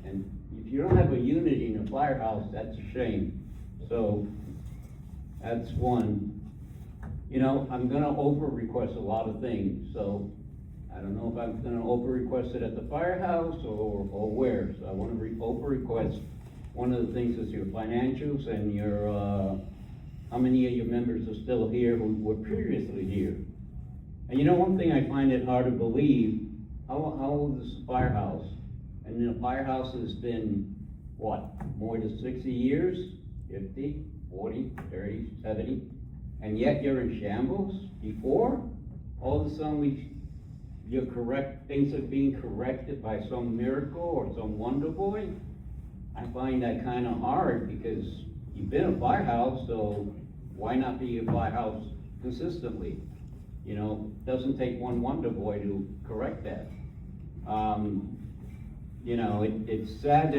And if you don't have a unity in a firehouse, that's a shame. So that's one. I'm gonna over request a lot of things, so I don't know if I'm gonna over request it at the firehouse or where. So I wanna over request, one of the things is your financials and your, how many of your members are still here who were previously here. And one thing I find it hard to believe, how old is the firehouse? And the firehouse has been, what, more than 60 years? 50, 40, 30, 70? And yet you're in shambles before? All of a sudden things are being corrected by some miracle or some wonder boy? I find that kind of hard because you've been a firehouse, so why not be a firehouse consistently? Doesn't take one wonder boy to correct that. It's sad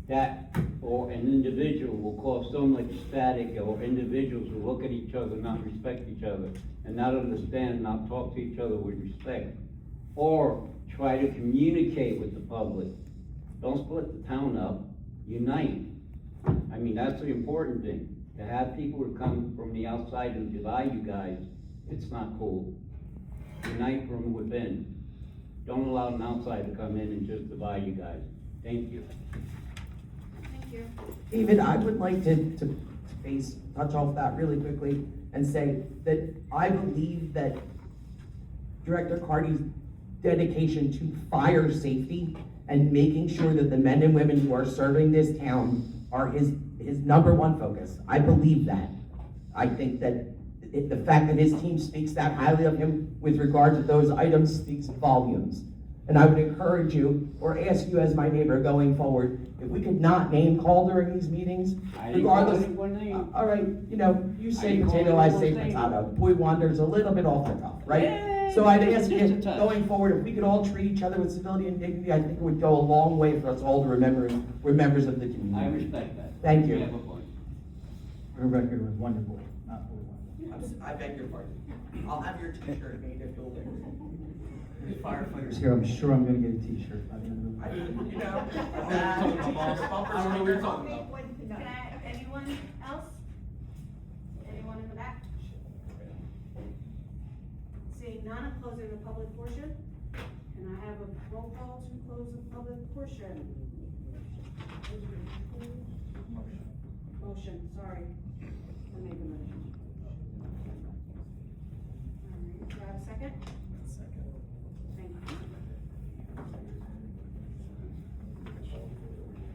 that or an individual will cause so much static, or individuals who look at each other, not respect each other, and not understand, not talk to each other with respect, or try to communicate with the public. Don't split the town up, unite. I mean, that's the important thing. To have people who come from the outside and divide you guys, it's not cool. Unite from within. Don't allow an outside to come in and just divide you guys. Thank you. Thank you. David, I would like to touch off that really quickly and say that I believe that Director Carty's dedication to fire safety and making sure that the men and women who are serving this town are his number one focus. I believe that. I think that the fact that his team speaks that highly of him with regard to those items speaks volumes. And I would encourage you, or ask you as my neighbor going forward, if we could not name call during these meetings, regardless. All right, you say potato, I say potato. Boy wanders a little bit off the cuff, right? Yay, So I'd ask just you, a touch. going forward, if we could all treat each other with civility and dignity, I think it would go a long way for us all to remember we're members of the community. I respect that. Thank you. You have a point. For the record, it was wonderful, not Boy Wonder. I beg your pardon. I'll have your t-shirt made if you'll do. Firefighters here, I'm sure I'm gonna get a t-shirt by the end of the week. Anyone else? Anyone in the back? Seeing none, I'm closing the public portion. And I have a roll call to close the public portion. Motion, sorry. I make a motion. second? Thank you.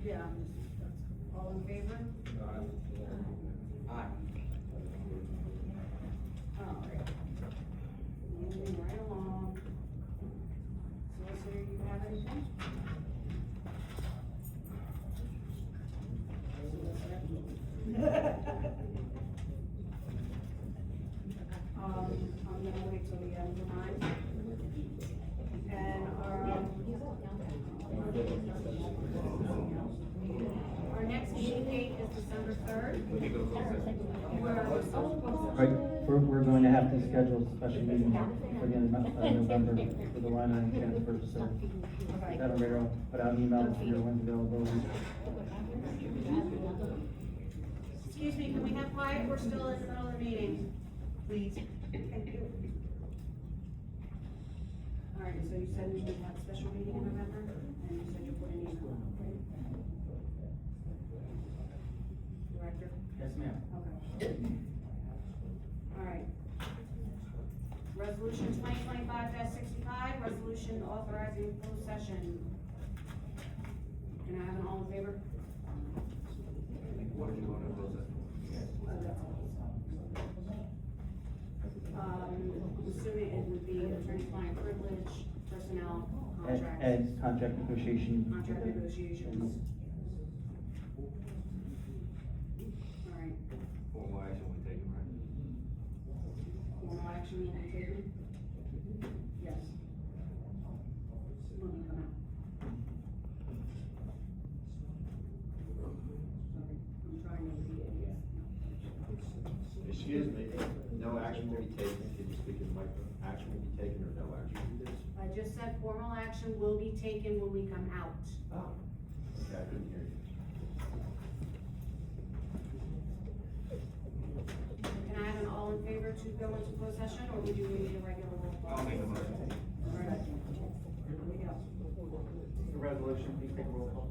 Yeah, all in favor? Aye. All right. Moving right along. Solicitor, you have anything? I'm gonna wait till the end of mine. And our next meeting date is December 3rd. Right, we're going to have to schedule a special meeting for the end of November for the line item transfer, so that'll be, I'll put out an email to your when's availability. Excuse me, can we have quiet? We're still in the middle of the meeting. Please. Thank you. All right, so you said we should have a special meeting in November, and you said you put an email out, right? Director? Yes, ma'am. Okay. All right. Resolution 2025-65, resolution authorizing closed session. Can I have an all in favor? What are you going to close it? Assuming it would be attorney-client privilege, personnel, contracts. And contract negotiation. Contract negotiations. All right, Formal action we take, right? formal action being taken? Yes. Let me come out. Sorry, I'm trying to be idiot. Excuse me, no action will be taken, can you speak in the microphone? Action will be taken or no action? I just said formal action will be taken when we come out. Oh, okay, I couldn't hear you. Can I have an all in favor to go into closed session, or would you need a regular roll call? I'll make a motion. All right. Here we go. The resolution, please take a roll call.